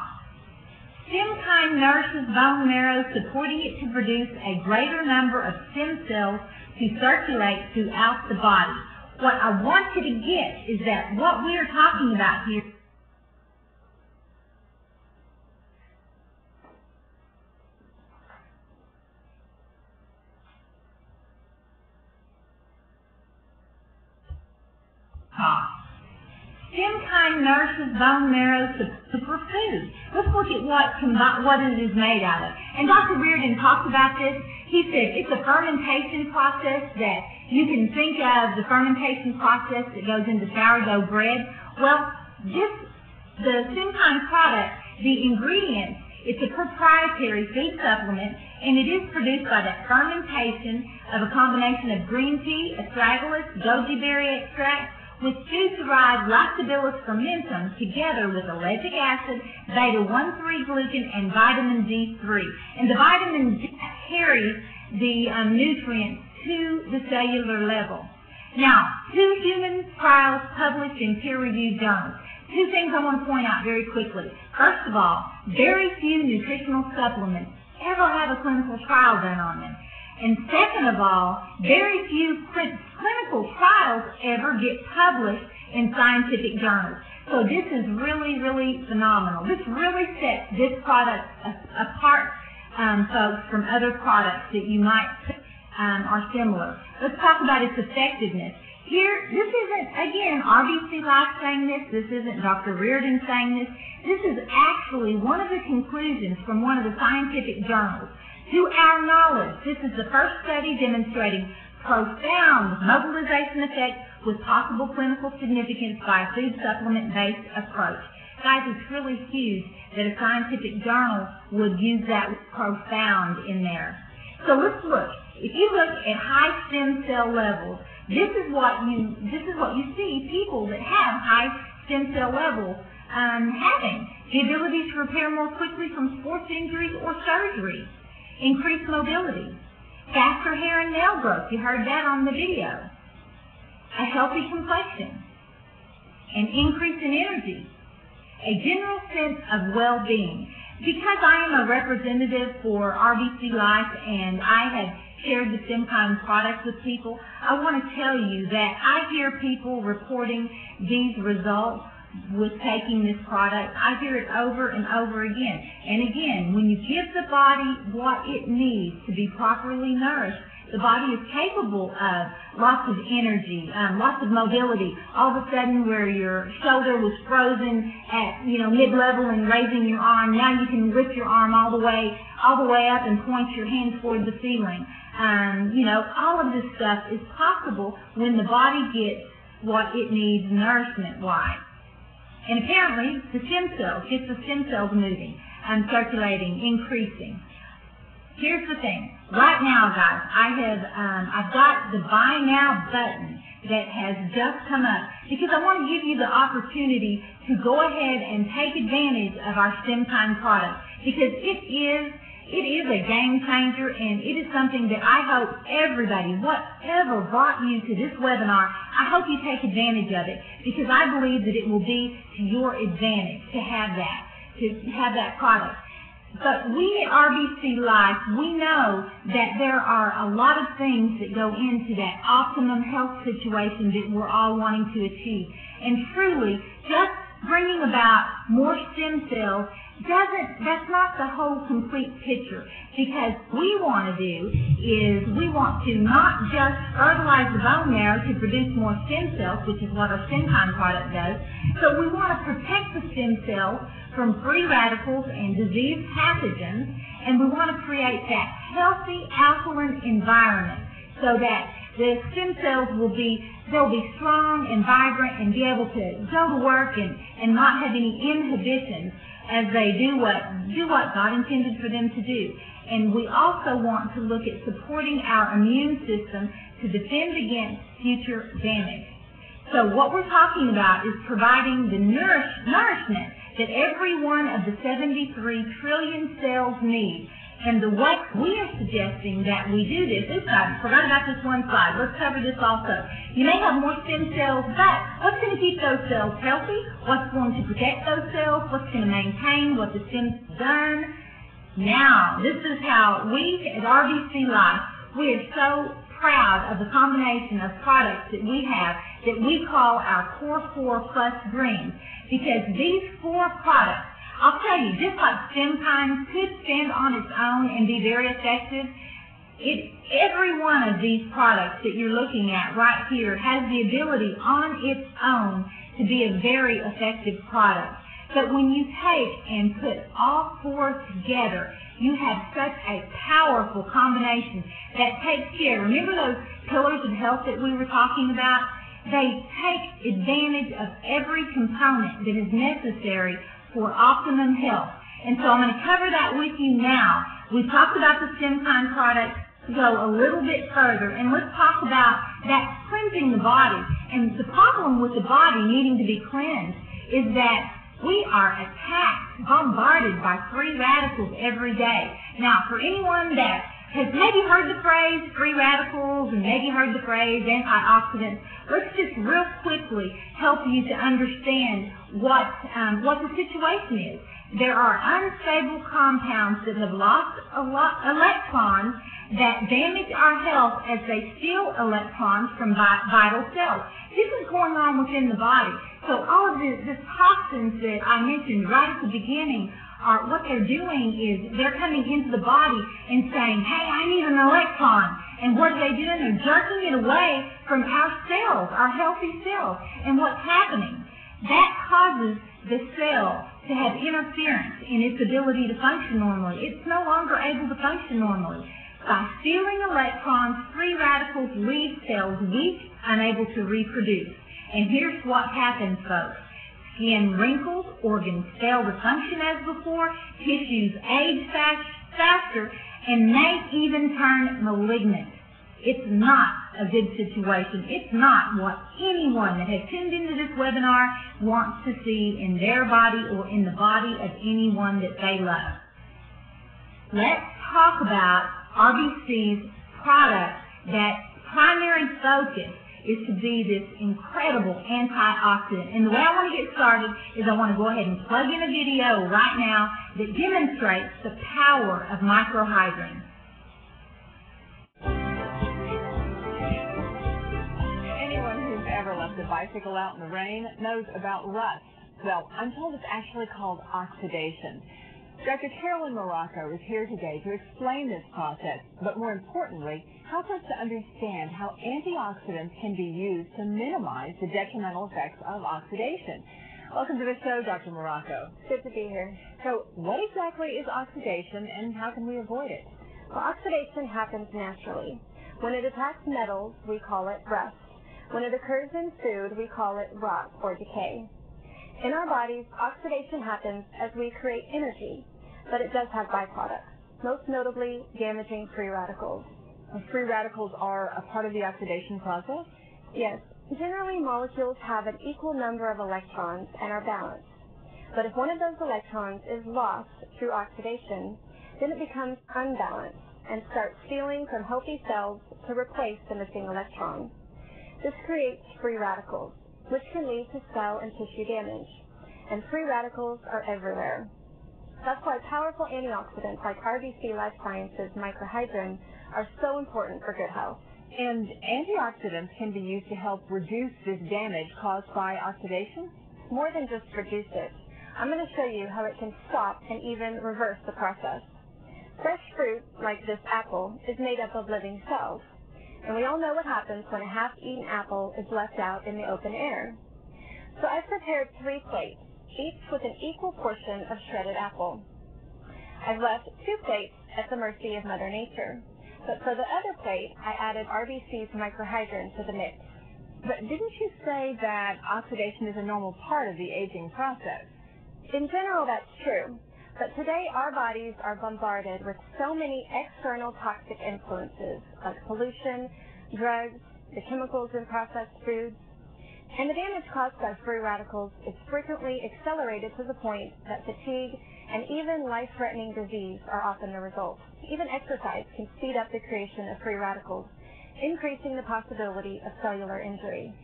StemKine nourishes bone marrow, supporting it to produce a greater number of stem cells to circulate throughout the body. What I want you to get is that what we are talking about here StemKine nourishes bone marrow superfood. Let's look at what it is made out of. And Dr. Reardon talked about this. He said it's a fermentation process that you can think of the fermentation process that goes into sourdough bread. Well, the StemKine product, the ingredients, it's a proprietary food supplement, and it is produced by that fermentation of a combination of green tea, astragalus, goji berry extract, with food-derived lactobacillus fermentum together with ellagic acid, beta-1,3-glucan, and vitamin D3. And the vitamin D carries the nutrients to the cellular level. Now, 2 human trials published in peer-reviewed journals. 2 things I want to point out very quickly. First of all, very few nutritional supplements ever have a clinical trial done on them. And second of all, very few clinical trials ever get published in scientific journals. So this is really, really phenomenal. This really sets this product apart, folks, from other products that you might are similar. Let's talk about its effectiveness. Here, this isn't, again, RBC Life saying this. This isn't Dr. Reardon saying this. This is actually one of the conclusions from one of the scientific journals. To our knowledge, this is the first study demonstrating profound mobilization effects with possible clinical significance by a food supplement-based approach. Guys, it's really huge that a scientific journal would use that word profound in there. So let's look. If you look at high stem cell levels, this is what you see people that have high stem cell levels having. The ability to repair more quickly from sports injuries or surgery. Increased mobility, faster hair and nail growth, you heard that on the video, a healthy complexion, an increase in energy, a general sense of well-being. Because I am a representative for RBC Life and I have shared the StemKine product with people, I want to tell you that I hear people reporting these results with taking this product. I hear it over and over again. And again, when you give the body what it needs to be properly nourished, the body is capable of lots of energy, lots of mobility. All of a sudden, where your shoulder was frozen at mid-level and raising your arm, now you can lift your arm all the way up and point your hand toward the ceiling. All of this stuff is possible when the body gets what it needs nourishment-wise. And apparently, the stem cells, gets the stem cells moving and circulating, increasing. Here's the thing. Right now, guys, I've got the Buy Now button that has just come up because I want to give you the opportunity to go ahead and take advantage of our StemKine product because it is a game changer, and it is something that I hope everybody, whatever brought you to this webinar, I hope you take advantage of it because I believe that it will be to your advantage to have that product. But we at RBC Life, we know that there are a lot of things that go into that optimum health situation that we're all wanting to achieve. And truly, just bringing about more stem cells that's not the whole complete picture, because what we want to do is we want to not just fertilize the bone marrow to produce more stem cells, which is what our StemKine product does, but we want to protect the stem cells from free radicals and disease pathogens, and we want to create that healthy alkaline environment so that the stem cells they'll be strong and vibrant and be able to go to work and not have any inhibitions as they do what God intended for them to do. And we also want to look at supporting our immune system to defend against future damage. So what we're talking about is providing the nourishment that every one of the 73 trillion cells need. And the way we are suggesting that we do this, I forgot about this one slide. Let's cover this also. You may have more stem cells, but what's going to keep those cells healthy? What's going to protect those cells? What's going to maintain what the stem's done? Now, this is how we at RBC Life, we are so proud of the combination of products that we have that we call our CORE4 Plus Greens, because these 4 products, I'll tell you, just like StemKine could stand on its own and be very effective, every one of these products that you're looking at right here has the ability on its own to be a very effective product. But when you take and put all 4 together, you have such a powerful combination that takes care. Remember those pillars of health that we were talking about? They take advantage of every component that is necessary for optimum health. And so I'm going to cover that with you now. We talked about the StemKine product. Go a little bit further, and let's talk about that cleansing the body. And the problem with the body needing to be cleansed is that we are attacked, bombarded by free radicals every day. Now, for anyone that has maybe heard the phrase free radicals and maybe heard the phrase antioxidants, let's just real quickly help you to understand what the situation is. There are unstable compounds that have lost electrons that damage our health as they steal electrons from vital cells. This is going on within the body. So all of the toxins that I mentioned right at the beginning, what they're doing is they're coming into the body and saying, hey, I need an electron. And what are they doing? They're jerking it away from our cells, our healthy cells. And what's happening? That causes the cell to have interference in its ability to function normally. It's no longer able to function normally. By stealing electrons, free radicals leave cells weak, unable to reproduce. And here's what happens, folks. Skin wrinkles, organs fail to function as before, tissues age faster, and may even turn malignant. It's not a good situation. It's not what anyone that has tuned into this webinar wants to see in their body or in the body of anyone that they love. Let's talk about RBC's product that primary focus is to be this incredible antioxidant. And the way I want to get started is I want to go ahead and plug in a video right now that demonstrates the power of microhydrin. Anyone who's ever left a bicycle out in the rain knows about rust. Well, I'm told it's actually called oxidation. Dr. Carolyn Morocco is here today to explain this process, but more importantly, help us to understand how antioxidants can be used to minimize the detrimental effects of oxidation. Welcome to the show, Dr. Morocco. Good to be here. So, what exactly is oxidation and how can we avoid it? Well, oxidation happens naturally. When it attacks metals, we call it rust. When it occurs in food, we call it rot or decay. In our bodies, oxidation happens as we create energy, but it does have byproducts, most notably damaging free radicals. Free radicals are a part of the oxidation process? Yes. Generally, molecules have an equal number of electrons and are balanced. But if one of those electrons is lost through oxidation, then it becomes unbalanced and starts stealing from healthy cells to replace the missing electron. This creates free radicals, which can lead to cell and tissue damage. And free radicals are everywhere. That's why powerful antioxidants like RBC Life Sciences Microhydrin are so important for good health. And antioxidants can be used to help reduce this damage caused by oxidation? More than just reduce it. I'm going to show you how it can stop and even reverse the process. Fresh fruit, like this apple, is made up of living cells. And we all know what happens when a half-eaten apple is left out in the open air. So I've prepared 3 plates, each with an equal portion of shredded apple. I've left 2 plates at the mercy of Mother Nature. But for the other plate, I added RBC's microhydrin to the mix. But didn't you say that oxidation is a normal part of the aging process? In general, that's true. But today, our bodies are bombarded with so many external toxic influences, like pollution, drugs, the chemicals in processed foods. And the damage caused by free radicals is frequently accelerated to the point that fatigue and even life-threatening disease are often the result. Even exercise can speed up the creation of free radicals, increasing the possibility of cellular injury.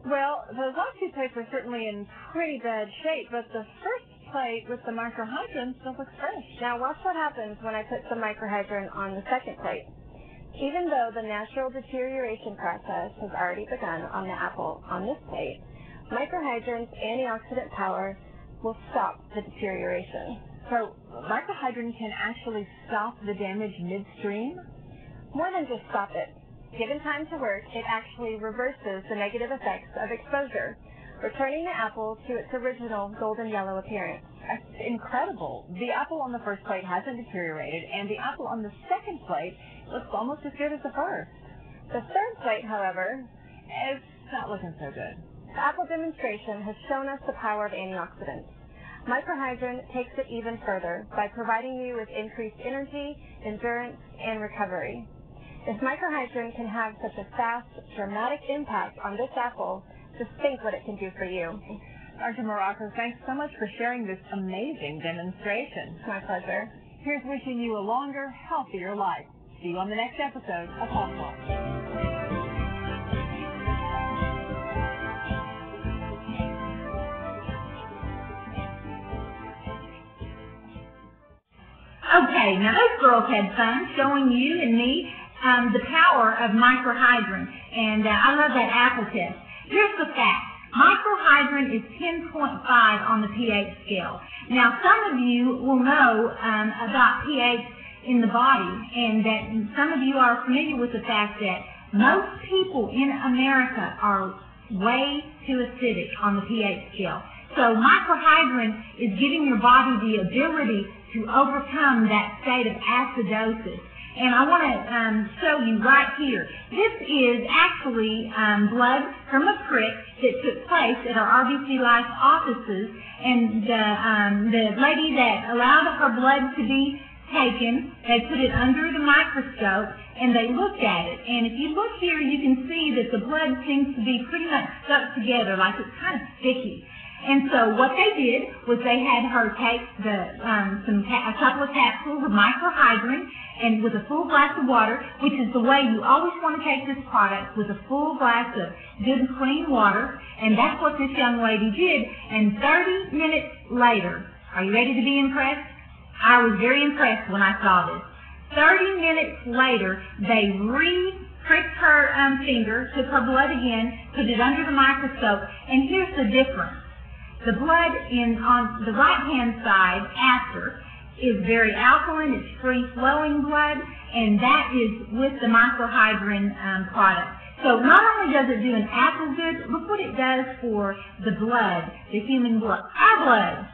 Well, those last 2 plates are certainly in pretty bad shape, but the first plate with the microhydrin still looks fresh. Now watch what happens when I put some microhydrin on the second plate. Even though the natural deterioration process has already begun on the apple on this plate, microhydrin's antioxidant power will stop the deterioration. So microhydrin can actually stop the damage midstream? More than just stop it. Given time to work, it actually reverses the negative effects of exposure, returning the apple to its original golden yellow appearance. That's incredible. The apple on the first plate hasn't deteriorated, and the apple on the second plate looks almost as good as the first. The third plate, however, is not looking so good. The apple demonstration has shown us the power of antioxidants. Microhydrin takes it even further by providing you with increased energy, endurance, and recovery. If microhydrin can have such a fast, dramatic impact on this apple, just think what it can do for you. Dr. Morocco, thanks so much for sharing this amazing demonstration. My pleasure. Here's wishing you a longer, healthier life. See you on the next episode of Health Talk. Okay, now those girls had fun showing you and me the power of microhydrin, and I love that apple test. Here's the fact. Microhydrin is 10.5 on the pH scale. Now, some of you will know about pH in the body, and that some of you are familiar with the fact that most people in America are way too acidic on the pH scale. So microhydrin is giving your body the ability to overcome that state of acidosis. And I want to show you right here. This is actually blood from a prick that took place at our RBC Life offices. And the lady that allowed her blood to be taken, they put it under the microscope and they looked at it. And if you look here, you can see that the blood seems to be pretty much stuck together, like it's kind of sticky. And so what they did was they had her take a couple of capsules of microhydrin and with a full glass of water, which is the way you always want to take this product, with a full glass of good clean water. And that's what this young lady did. And 30 minutes later, are you ready to be impressed? I was very impressed when I saw this. 30 minutes later, they pricked her finger, took her blood again, put it under the microscope, and here's the difference. The blood on the right-hand side after is very alkaline, it's free-flowing blood, and that is with the microhydrin product. So not only does it do an apple good, look what it does for the blood, the human blood, our blood.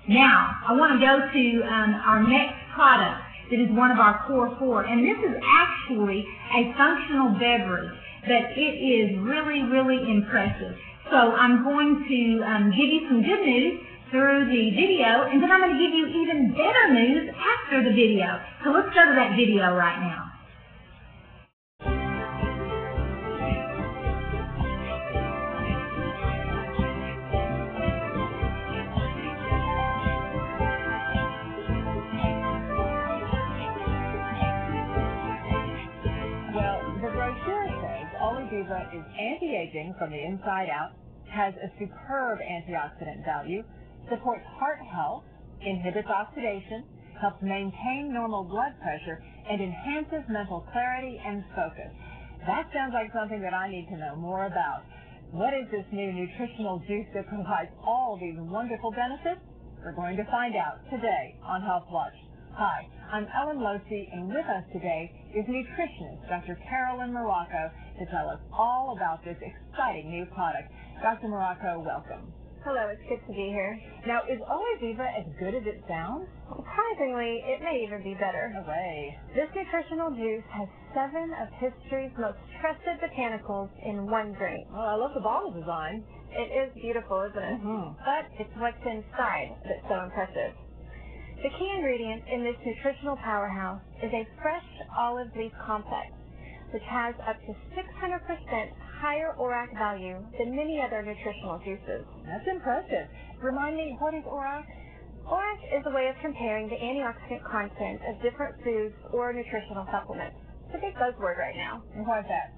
Now, I want to go to our next product that is one of our CORE4, and this is actually a functional beverage. but it is really, really impressive. So I'm going to give you some good news through the video, and then I'm going to give you even better news after the video. So let's go to that video right now. Oliviva is anti-aging from the inside out, has a superb antioxidant value, supports heart health, inhibits oxidation, helps maintain normal blood pressure, and enhances mental clarity and focus. That sounds like something that I need to know more about. What is this new nutritional juice that provides all these wonderful benefits? We're going to find out today on Health Watch. Hi, I'm Ellen Losey, and with us today is nutritionist Dr. Carolyn Morocco to tell us all about this exciting new product. Dr. Morocco, welcome. Hello, it's good to be here. Now, is Oliviva as good as it sounds? Surprisingly, it may even be better. No way. This nutritional juice has 7 of history's most trusted botanicals in one drink. Well, I love the bottle design. It is beautiful, isn't it? But it's what's inside that's so impressive. The key ingredient in this nutritional powerhouse is a fresh olive leaf complex, which has up to 600% higher ORAC value than many other nutritional juices. That's impressive. Remind me, what is ORAC? ORAC is a way of comparing the antioxidant content of different foods or nutritional supplements. It's a big buzzword right now. And why is that?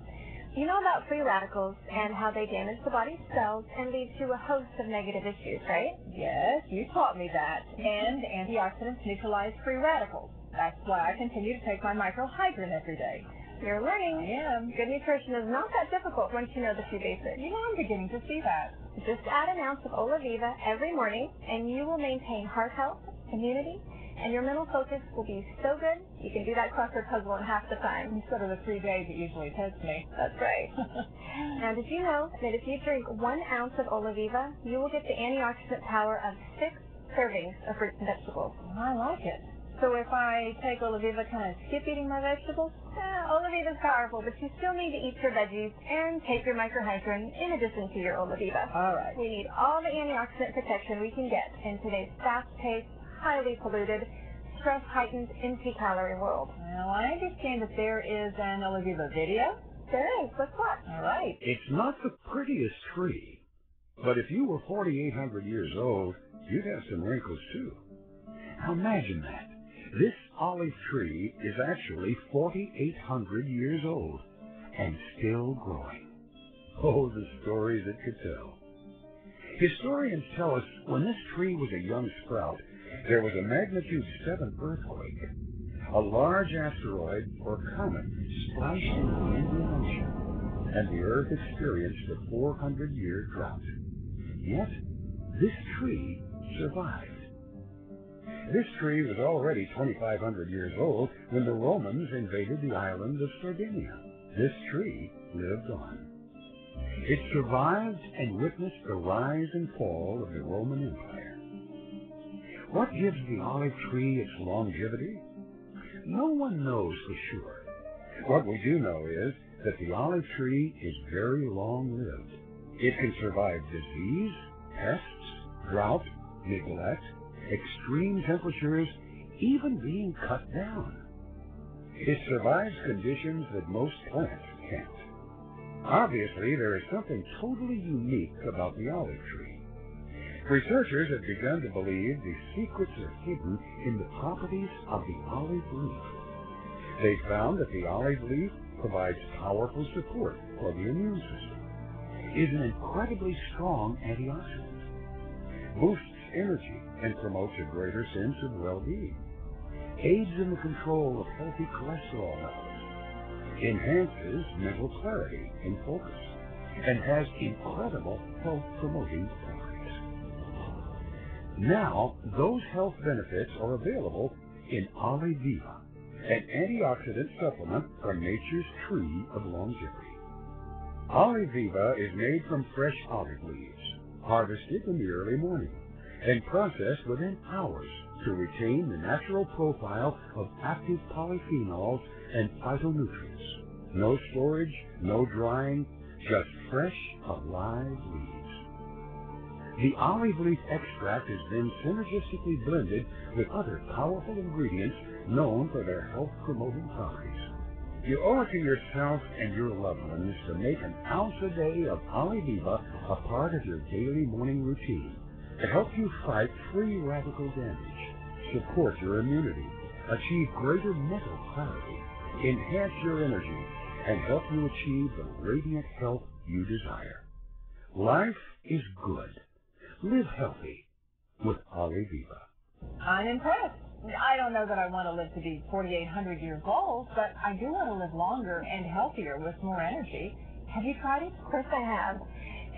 You know about free radicals and how they damage the body's cells and lead to a host of negative issues, right? Yes, you taught me that. And antioxidants neutralize free radicals. That's why I continue to take my microhydrin every day. You're learning. I am. Good nutrition is not that difficult once you know the few basics. You know, I'm beginning to see that. Just add an ounce of Oliviva every morning, and you will maintain heart health, immunity, and your mental focus will be so good, you can do that crossword puzzle in half the time. Instead of the 3 days it usually takes me. That's right. Now, did you know that if you drink 1 ounce of Oliviva, you will get the antioxidant power of 6 servings of fruits and vegetables? I like it. So if I take Oliviva, can I skip eating my vegetables? Oliviva is powerful, but you still need to eat your veggies and take your microhydrin in addition to your Oliviva. All right. We need all the antioxidant protection we can get in today's fast-paced, highly polluted, stress-heightened, empty-calorie world. Well, I understand that there is an Oliviva video. There is. Let's watch. All right. It's not the prettiest tree, but if you were 4,800 years old, you'd have some wrinkles too. Now imagine that. This olive tree is actually 4,800 years old and still growing. Oh, the stories it could tell. Historians tell us when this tree was a young sprout, there was a magnitude 7 earthquake. A large asteroid or comet splashed into the Indian Ocean, and the Earth experienced a 400-year drought. Yet, this tree survived. This tree was already 2,500 years old when the Romans invaded the island of Sardinia. This tree lived on. It survived and witnessed the rise and fall of the Roman Empire. What gives the olive tree its longevity? No one knows for sure. What we do know is that the olive tree is very long-lived. It can survive disease, pests, drought, neglect, extreme temperatures, even being cut down. It survives conditions that most plants can't. Obviously, there is something totally unique about the olive tree. Researchers have begun to believe the secrets are hidden in the properties of the olive leaf. They found that the olive leaf provides powerful support for the immune system, is an incredibly strong antioxidant, boosts energy, and promotes a greater sense of well-being, aids in the control of healthy cholesterol levels, enhances mental clarity and focus, and has incredible health-promoting properties. Now, those health benefits are available in Oliviva, an antioxidant supplement from nature's tree of longevity. Oliviva is made from fresh olive leaves, harvested in the early morning, and processed within hours to retain the natural profile of active polyphenols and phytonutrients. No storage, no drying, just fresh, alive leaves. The olive leaf extract is then synergistically blended with other powerful ingredients known for their health-promoting properties. You owe it to yourself and your loved ones to make an ounce a day of Olive Viva a part of your daily morning routine to help you fight free radical damage, support your immunity, achieve greater mental clarity, enhance your energy, and help you achieve the radiant health you desire. Life is good. Live healthy with Olive Viva. I'm impressed. I don't know that I want to live to be 4,800 years old, but I do want to live longer and healthier with more energy. Have you tried it? Of course I have.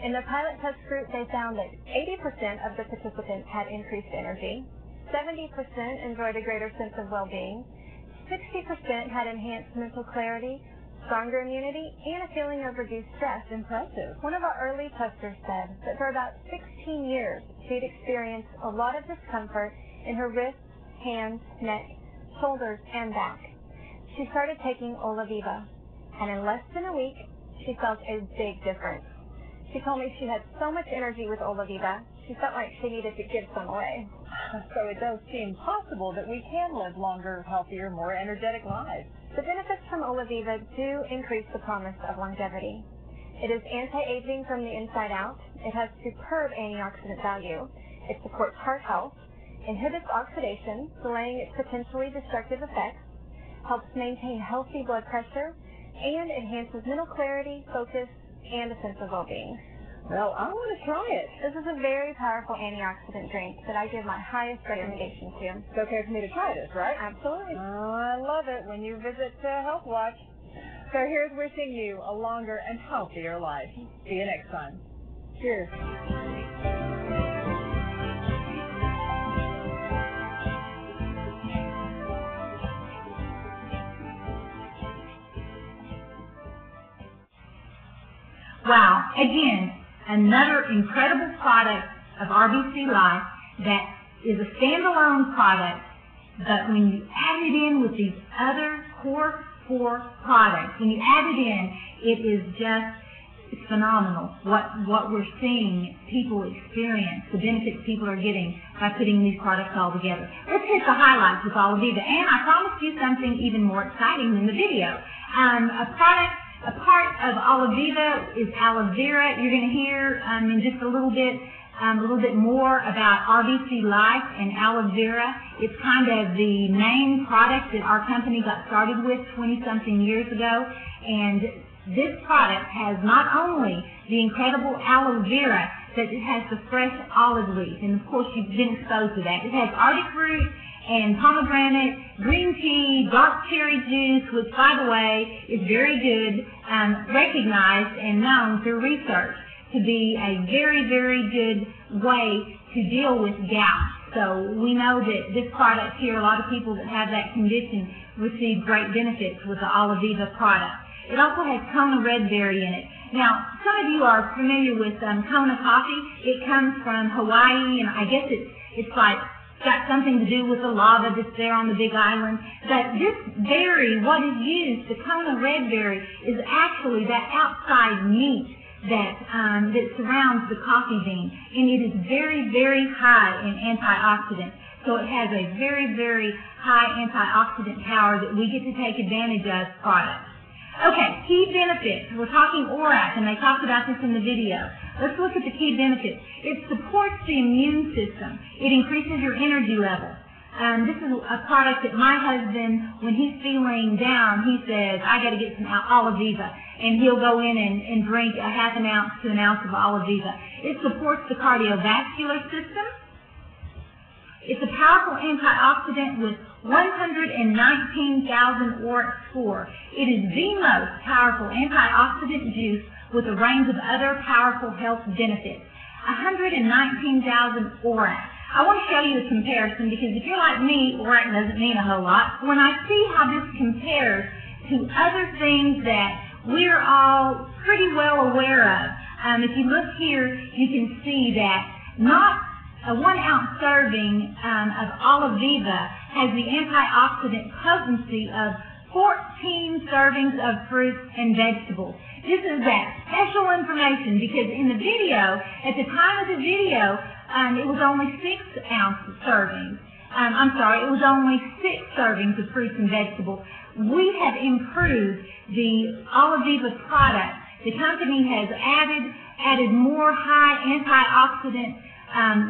In the pilot test group, they found that 80% of the participants had increased energy, 70% enjoyed a greater sense of well-being, 60% had enhanced mental clarity, stronger immunity, and a feeling of reduced stress. Impressive. One of our early testers said that for about 16 years, she'd experienced a lot of discomfort in her wrists, hands, neck, shoulders, and back. She started taking Olaviva, and in less than a week, she felt a big difference. She told me she had so much energy with Olaviva, she felt like she needed to give some away. So it does seem possible that we can live longer, healthier, more energetic lives. The benefits from Olaviva do increase the promise of longevity. It is anti-aging from the inside out. It has superb antioxidant value. It supports heart health, inhibits oxidation, delaying its potentially destructive effects, helps maintain healthy blood pressure, and enhances mental clarity, focus, and a sense of well-being. Well, I want to try it. This is a very powerful antioxidant drink that I give my highest recommendation to. It's okay for me to try this, right? Absolutely. I love it when you visit Health Watch. So here's wishing you a longer and healthier life. See you next time. Cheers. Wow, again, another incredible product of RBC Life that is a standalone product, but when you add it in with these other CORE4 products, when you add it in, it is it's phenomenal what we're seeing people experience, the benefits people are getting by putting these products all together. Let's hit the highlights with Olaviva, and I promised you something even more exciting than the video. A part of Olaviva is aloe vera. You're going to hear in just a little bit more about RBC Life and aloe vera. It's kind of the main product that our company got started with 20-something years ago. And this product has not only the incredible aloe vera, but it has the fresh olive leaf. And of course, you've been exposed to that. It has arctic root and pomegranate, green tea, dark cherry juice, which, by the way, is very good, recognized and known through research to be a very, very good way to deal with gout. So we know that this product here, a lot of people that have that condition receive great benefits with the Olaviva product. It also has Kona red berry in it. Now, some of you are familiar with Kona coffee. It comes from Hawaii, and I guess it's like got something to do with the lava that's there on the Big Island. But this berry, what is used, the Kona red berry, is actually that outside meat that surrounds the coffee bean. And it is very, very high in antioxidants. So it has a very, very high antioxidant power that we get to take advantage of products. Okay, key benefits. We're talking ORAC, and they talked about this in the video. Let's look at the key benefits. It supports the immune system. It increases your energy levels. This is a product that my husband, when he's feeling down, he says, I got to get some Olaviva. And he'll go in and drink a half an ounce to an ounce of Olaviva. It supports the cardiovascular system. It's a powerful antioxidant with 119,000 ORAC score. It is the most powerful antioxidant juice with a range of other powerful health benefits. 119,000 ORAC. I want to show you a comparison because if you're like me, ORAC doesn't mean a whole lot. When I see how this compares to other things that we're all pretty well aware of, if you look here, you can see that not a 1 ounce serving of Olaviva has the antioxidant potency of 14 servings of fruits and vegetables. This is that special information because in the video, at the time of the video, it was only 6 ounce servings. It was only 6 servings of fruits and vegetables. We have improved the Oliviva product. The company has added more high antioxidant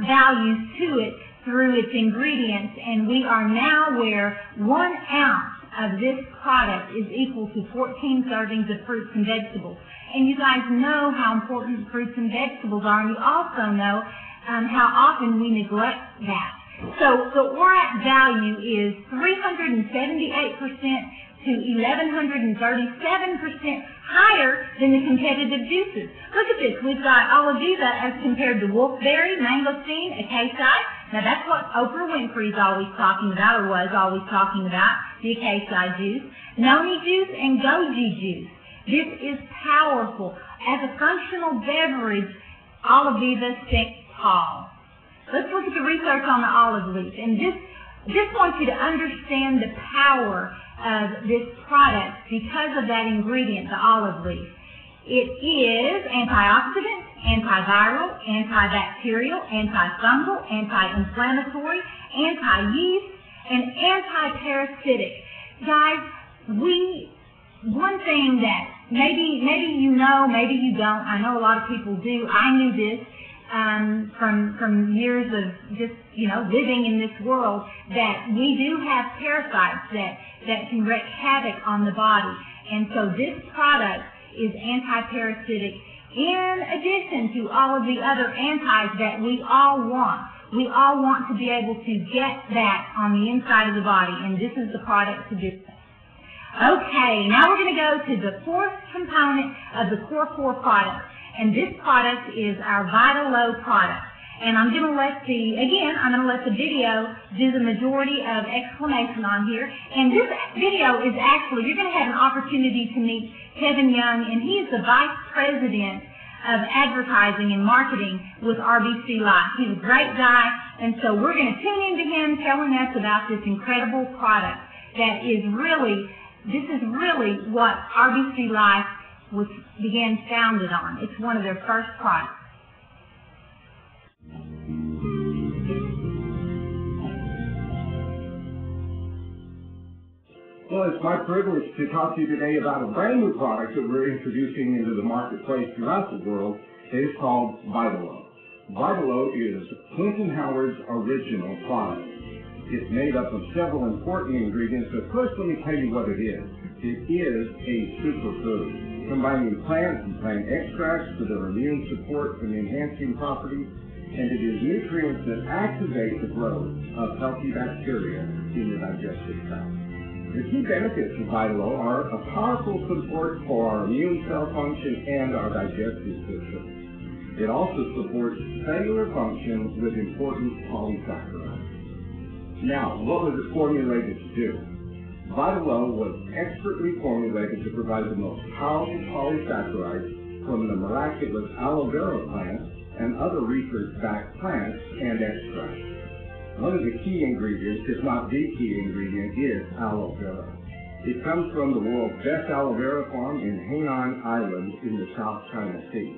values to it through its ingredients, and we are now where 1 ounce of this product is equal to 14 servings of fruits and vegetables. And you guys know how important fruits and vegetables are, and you also know how often we neglect that. So the ORAC value is 378% to 1,137% higher than the competitive juices. Look at this. We've got Oliviva as compared to wolfberry, mangosteen, acacia. Now that's what Oprah Winfrey's always talking about, or was always talking about, the acacia juice. Noni juice and goji juice. This is powerful. As a functional beverage, Oliviva stinks tall. Let's look at the research on the olive leaf. And just want you to understand the power of this product because of that ingredient, the olive leaf. It is antioxidant, antiviral, antibacterial, antifungal, anti-inflammatory, anti-yeast, and anti-parasitic. Guys, one thing that maybe you know, maybe you don't. I know a lot of people do. I knew this from years of just, living in this world, that we do have parasites that can wreak havoc on the body. And so this product is anti-parasitic in addition to all of the other antis that we all want. We all want to be able to get that on the inside of the body, and this is the product to do that. Okay, now we're going to go to the 4th component of the CORE4 product, and this product is our Vitalo product. And I'm going to let the video do the majority of explanation on here. And this video is actually, you're going to have an opportunity to meet Kevin Young, and he is the Vice President of Advertising and Marketing with RBC Life. He's a great guy, and so we're going to tune into him telling us about this incredible product that is really, this is really what RBC Life began founded on. It's one of their first products. Well, it's my privilege to talk to you today about a brand new product that we're introducing into the marketplace throughout the world. It is called Vitalo. Vitalo is Clinton Howard's original product. It's made up of several important ingredients, but first let me tell you what it is. It is a superfood, combining plant and plant extracts for their immune support and enhancing properties, and it is nutrients that activate the growth of healthy bacteria in the digestive tract. The key benefits of Vitalo are a powerful support for our immune cell function and our digestive system. It also supports cellular function with important polysaccharides. Now, what was it formulated to do? Vitalo was expertly formulated to provide the most powerful polysaccharides from the miraculous aloe vera plant and other research-backed plants and extracts. One of the key ingredients, if not the key ingredient, is aloe vera. It comes from the world's best aloe vera farm in Hainan Island in the South China Sea.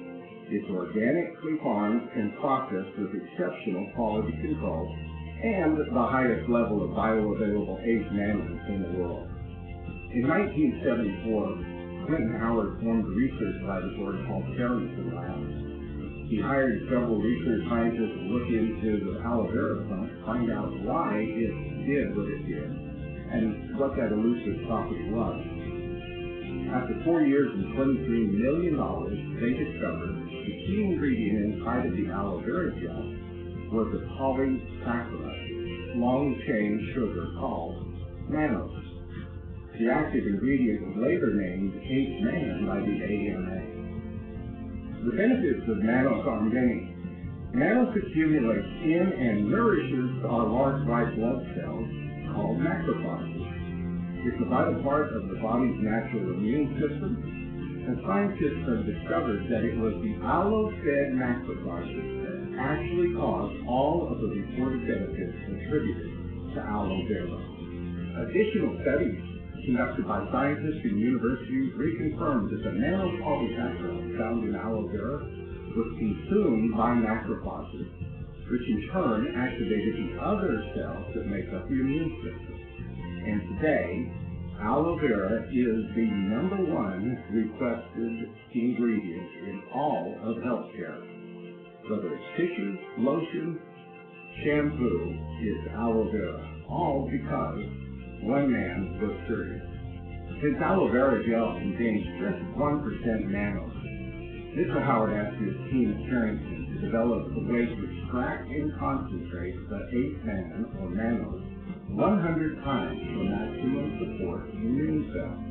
It's organically farmed and processed with exceptional quality control and the highest level of bioavailable 8 nanos in the world. In 1974, Clinton Howard formed a research laboratory called Carrington Labs. He hired several research scientists to look into the aloe vera plant, find out why it did what it did, and what that elusive property was. After 4 years and $23 million, they discovered the key ingredient inside of the aloe vera gel was a polysaccharide, long-chain sugar called mannose. The active ingredient was later named H-man by the AMA. The benefits of mannose are many. Mannose accumulates in and nourishes our large white blood cells called macrophages. It's a vital part of the body's natural immune system, and scientists have discovered that it was the aloe-fed macrophages that actually caused all of the reported benefits attributed to aloe vera. Additional studies conducted by scientists in universities reconfirmed that the nanopolysaccharide found in aloe vera was consumed by macrophages, which in turn activated the other cells that make up the immune system. And today, aloe vera is the #1 requested ingredient in all of healthcare. Whether it's tissue, lotion, shampoo, it's aloe vera, all because one man was serious. His aloe vera gel contains just 1% nano. Mr. Howard asked his team at Carrington to develop a way to extract and concentrate the 8-man or nanos 100 times for maximum support of the immune cells.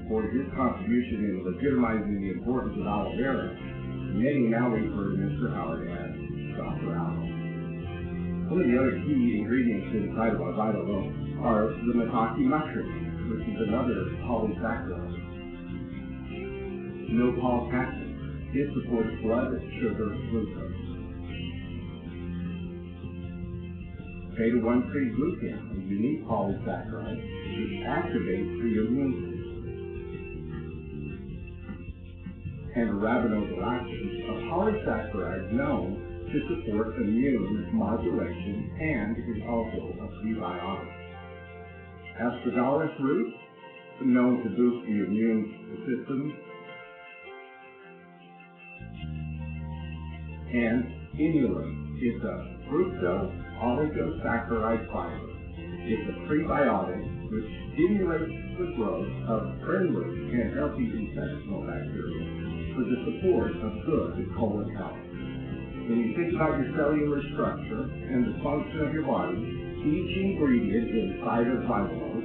For his contribution in legitimizing the importance of aloe vera, many now refer to Mr. Howard as Dr. Aloe. One of the other key ingredients inside of our Vital Oil are the maitake mushroom, which is another polysaccharide. No-pol capsid. It supports blood sugar glucose. Beta-1,3-glucan, a unique polysaccharide which activates the immune system. And arabinolactone, a polysaccharide known to support immune modulation and is also a prebiotic. Astragalus root, known to boost the immune system. And inulin is a fructose oligosaccharide fiber. It's a prebiotic which stimulates the growth of friendly and healthy intestinal bacteria for the support of good colon health. When you think about your cellular structure and the function of your body, each ingredient inside of Vital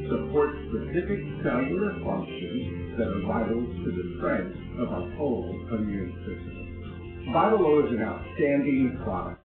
supports specific cellular functions that are vital to the strength of our total immune system. Vital is an outstanding product.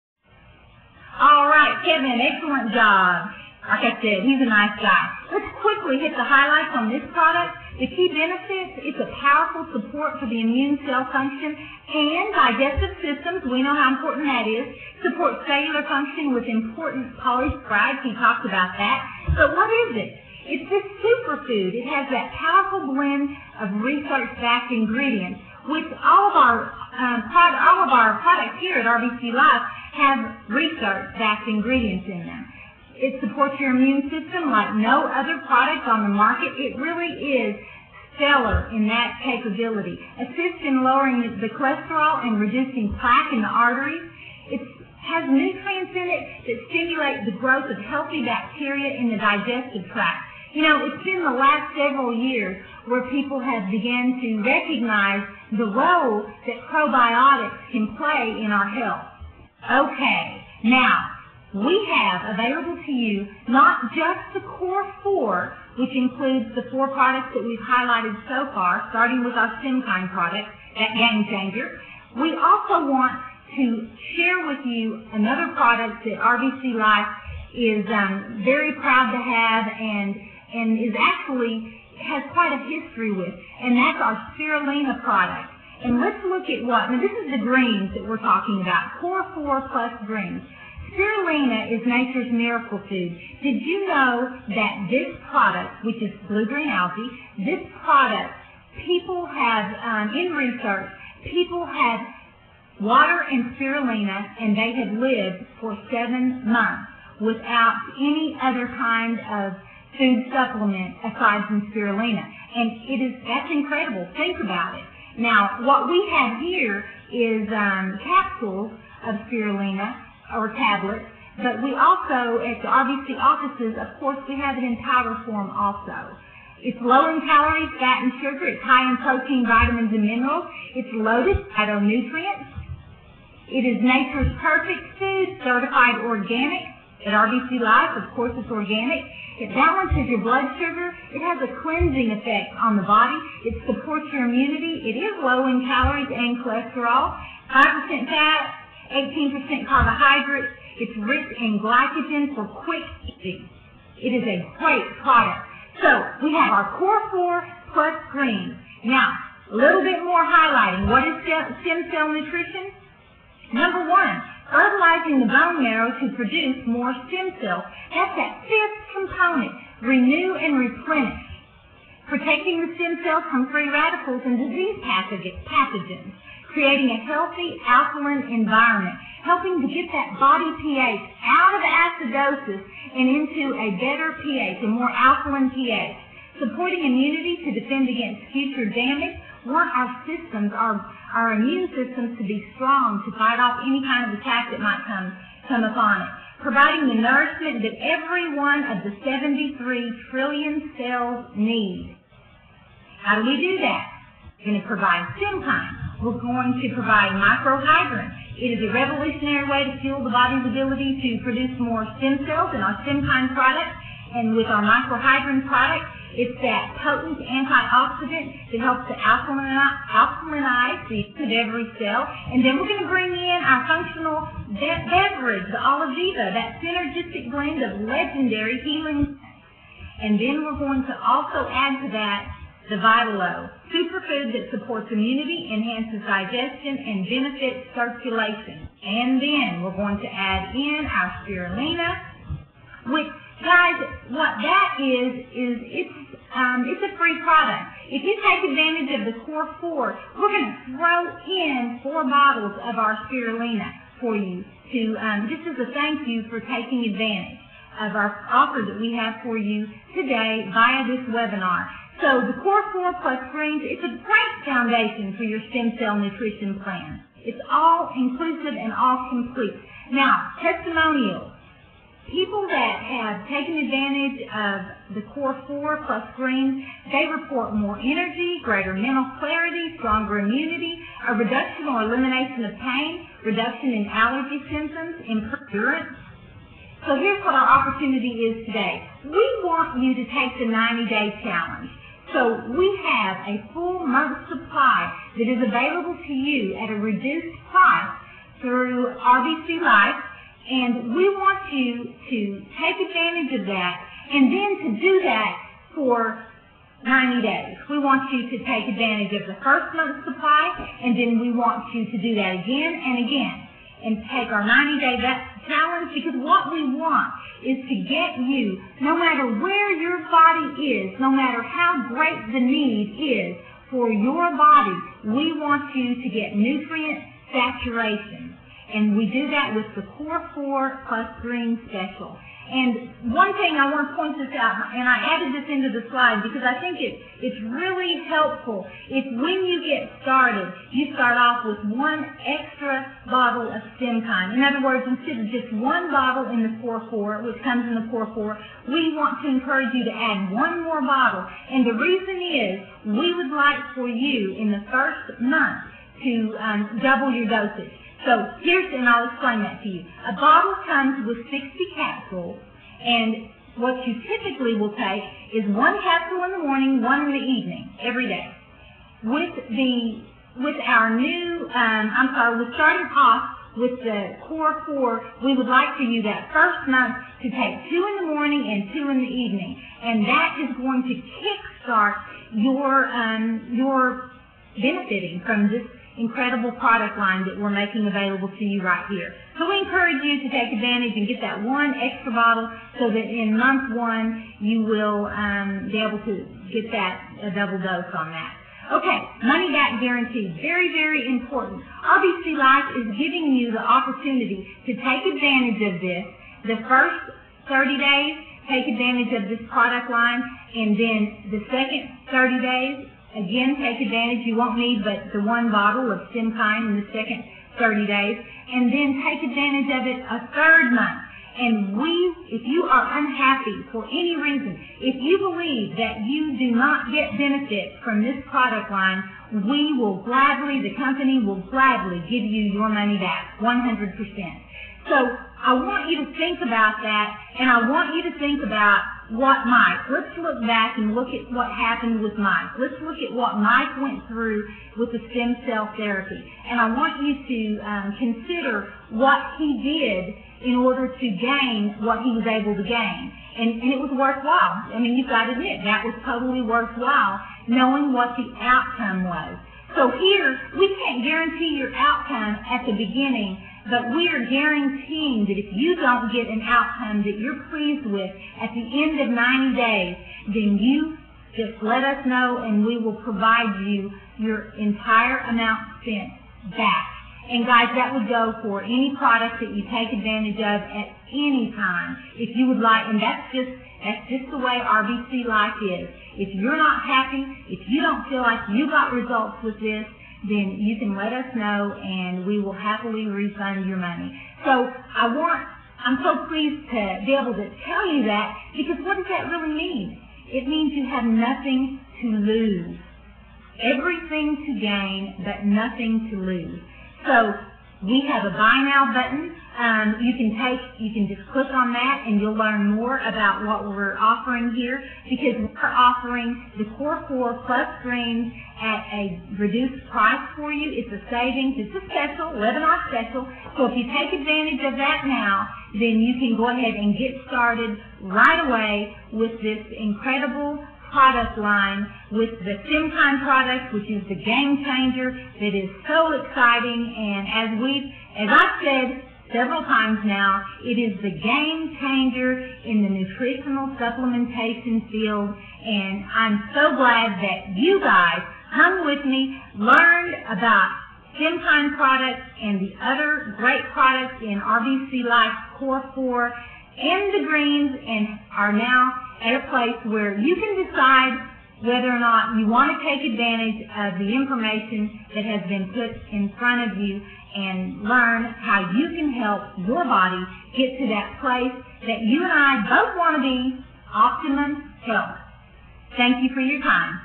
All right, Kevin, excellent job. Like I said, he's a nice guy. Let's quickly hit the highlights on this product. The key benefits, it's a powerful support for the immune cell function and digestive systems. We know how important that is. Supports cellular function with important polysaccharides. He talked about that. But what is it? It's this superfood. It has that powerful blend of research-backed ingredients, which all of our products here at RBC Life have research-backed ingredients in them. It supports your immune system like no other product on the market. It really is stellar in that capability. Assists in lowering the cholesterol and reducing plaque in the arteries. It has nutrients in it that stimulate the growth of healthy bacteria in the digestive tract. You know, it's been the last several years where people have begun to recognize the role that probiotics can play in our health. Okay, now, we have available to you not just the CORE4, which includes the 4 products that we've highlighted so far, starting with our StemKine product, that game changer. We also want to share with you another product that RBC Life is very proud to have and is actually has quite a history with, and that's our spirulina product. And let's look at now this is the greens that we're talking about, CORE4 plus greens. Spirulina is nature's miracle food. Did you know that this product, which is blue-green algae, this product, people have, in research, people have water and spirulina, and they have lived for 7 months without any other kind of food supplement aside from spirulina. And that's incredible. Think about it. Now, what we have here is capsules of spirulina, or tablets, but we also, at the RBC offices, of course, we have it in powder form also. It's low in calories, fat, and sugar. It's high in protein, vitamins, and minerals. It's loaded with phytonutrients. It is nature's perfect food, certified organic. At RBC Life, of course, it's organic. It balances your blood sugar. It has a cleansing effect on the body. It supports your immunity. It is low in calories and cholesterol. 5% fat, 18% carbohydrates. It's rich in glycogen for quick eating. It is a great product. So we have our CORE4 plus greens. Now, a little bit more highlighting. What is stem cell nutrition? Number 1, fertilizing the bone marrow to produce more stem cells. That's that 5th component. renew and replenish, protecting the stem cells from free radicals and disease pathogens, creating a healthy alkaline environment, helping to get that body pH out of acidosis and into a better pH, a more alkaline pH, supporting immunity to defend against future damage. Want our systems, our immune systems to be strong to fight off any kind of attack that might come upon it. Providing the nourishment that every one of the 73 trillion cells need. How do we do that? We're going to provide StemKine. We're going to provide microhydrin. It is a revolutionary way to fuel the body's ability to produce more stem cells in our StemKine product. And with our microhydrin product, it's that potent antioxidant that helps to alkalinize the of every cell. And then we're going to bring in our functional beverage, the Oliviva, that synergistic blend of legendary healing. And then we're going to also add to that the Vitalo, superfood that supports immunity, enhances digestion, and benefits circulation. And then we're going to add in our spirulina, which, guys, what that is it's a free product. If you take advantage of the CORE4, we're going to throw in 4 bottles of our spirulina for you to just as a thank you for taking advantage of our offer that we have for you today via this webinar. So the CORE4 Plus Greens, it's a great foundation for your stem cell nutrition plan. It's all inclusive and all complete. Now, testimonials. People that have taken advantage of the CORE4 Plus Greens, they report more energy, greater mental clarity, stronger immunity, a reduction or elimination of pain, reduction in allergy symptoms, improved endurance. So here's what our opportunity is today. We want you to take the 90-day challenge. So we have a full month supply that is available to you at a reduced price through RBC Life. And we want you to take advantage of that, and then to do that for 90 days. We want you to take advantage of the first month's supply, and then we want you to do that again and again, and take our 90-day challenge, because what we want is to get you, no matter where your body is, no matter how great the need is for your body, we want you to get nutrient saturation. And we do that with the CORE4 Plus Green Special. And one thing I want to point this out, and I added this into the slide because I think it's really helpful. If when you get started, you start off with 1 extra bottle of StemKine. In other words, instead of just 1 bottle in the CORE4, which comes in the CORE4, we want to encourage you to add 1 more bottle. And the reason is, we would like for you in the first month to double your dosage. So and I'll explain that to you. A bottle comes with 60 capsules, and what you typically will take is 1 capsule in the morning, 1 in the evening, every day. With our new, we're starting off with the CORE4, we would like for you that first month to take 2 in the morning and 2 in the evening, and that is going to kickstart your benefiting from this incredible product line that we're making available to you right here. So we encourage you to take advantage and get that 1 extra bottle so that in month 1 you will be able to get a double dose on that. Okay, money back guarantee, very, very important. RBC Life is giving you the opportunity to take advantage of this. The first 30 days, take advantage of this product line, and then the second 30 days, again, take advantage. You won't need but the 1 bottle of StemKine in the second 30 days. And then take advantage of it a 3rd month. And if you are unhappy for any reason, if you believe that you do not get benefit from this product line, we will gladly, the company will gladly give you your money back, 100%. So I want you to think about that, and I want you to think about what Mike. Let's look back and look at what happened with Mike. Let's look at what Mike went through with the stem cell therapy. And I want you to consider what he did in order to gain what he was able to gain. And it was worthwhile. I mean, you've got to admit, that was totally worthwhile, knowing what the outcome was. So here, we can't guarantee your outcome at the beginning but we are guaranteeing that if you don't get an outcome that you're pleased with at the end of 90 days, then you just let us know and we will provide you your entire amount spent back. And guys, that would go for any product that you take advantage of at any time. If you would like, and that's just the way RBC Life is. If you're not happy, if you don't feel like you got results with this, then you can let us know and we will happily refund your money. So I'm so pleased to be able to tell you that, because what does that really mean? It means you have nothing to lose. Everything to gain, but nothing to lose. So we have a buy now button. You can just click on that and you'll learn more about what we're offering here, because we're offering the CORE4 Plus Greens at a reduced price for you. It's a savings. It's a special, webinar special. So if you take advantage of that now, then you can go ahead and get started right away with this incredible product line with the StemKine product, which is the game changer that is so exciting. And as I've said several times now, it is the game changer in the nutritional supplementation field. And I'm so glad that you guys hung with me, learned about StemKine products and the other great products in RBC Life CORE4 and the greens, and are now at a place where you can decide whether or not you want to take advantage of the information that has been put in front of you and learn how you can help your body get to that place that you and I both want to be, optimum health. Thank you for your time.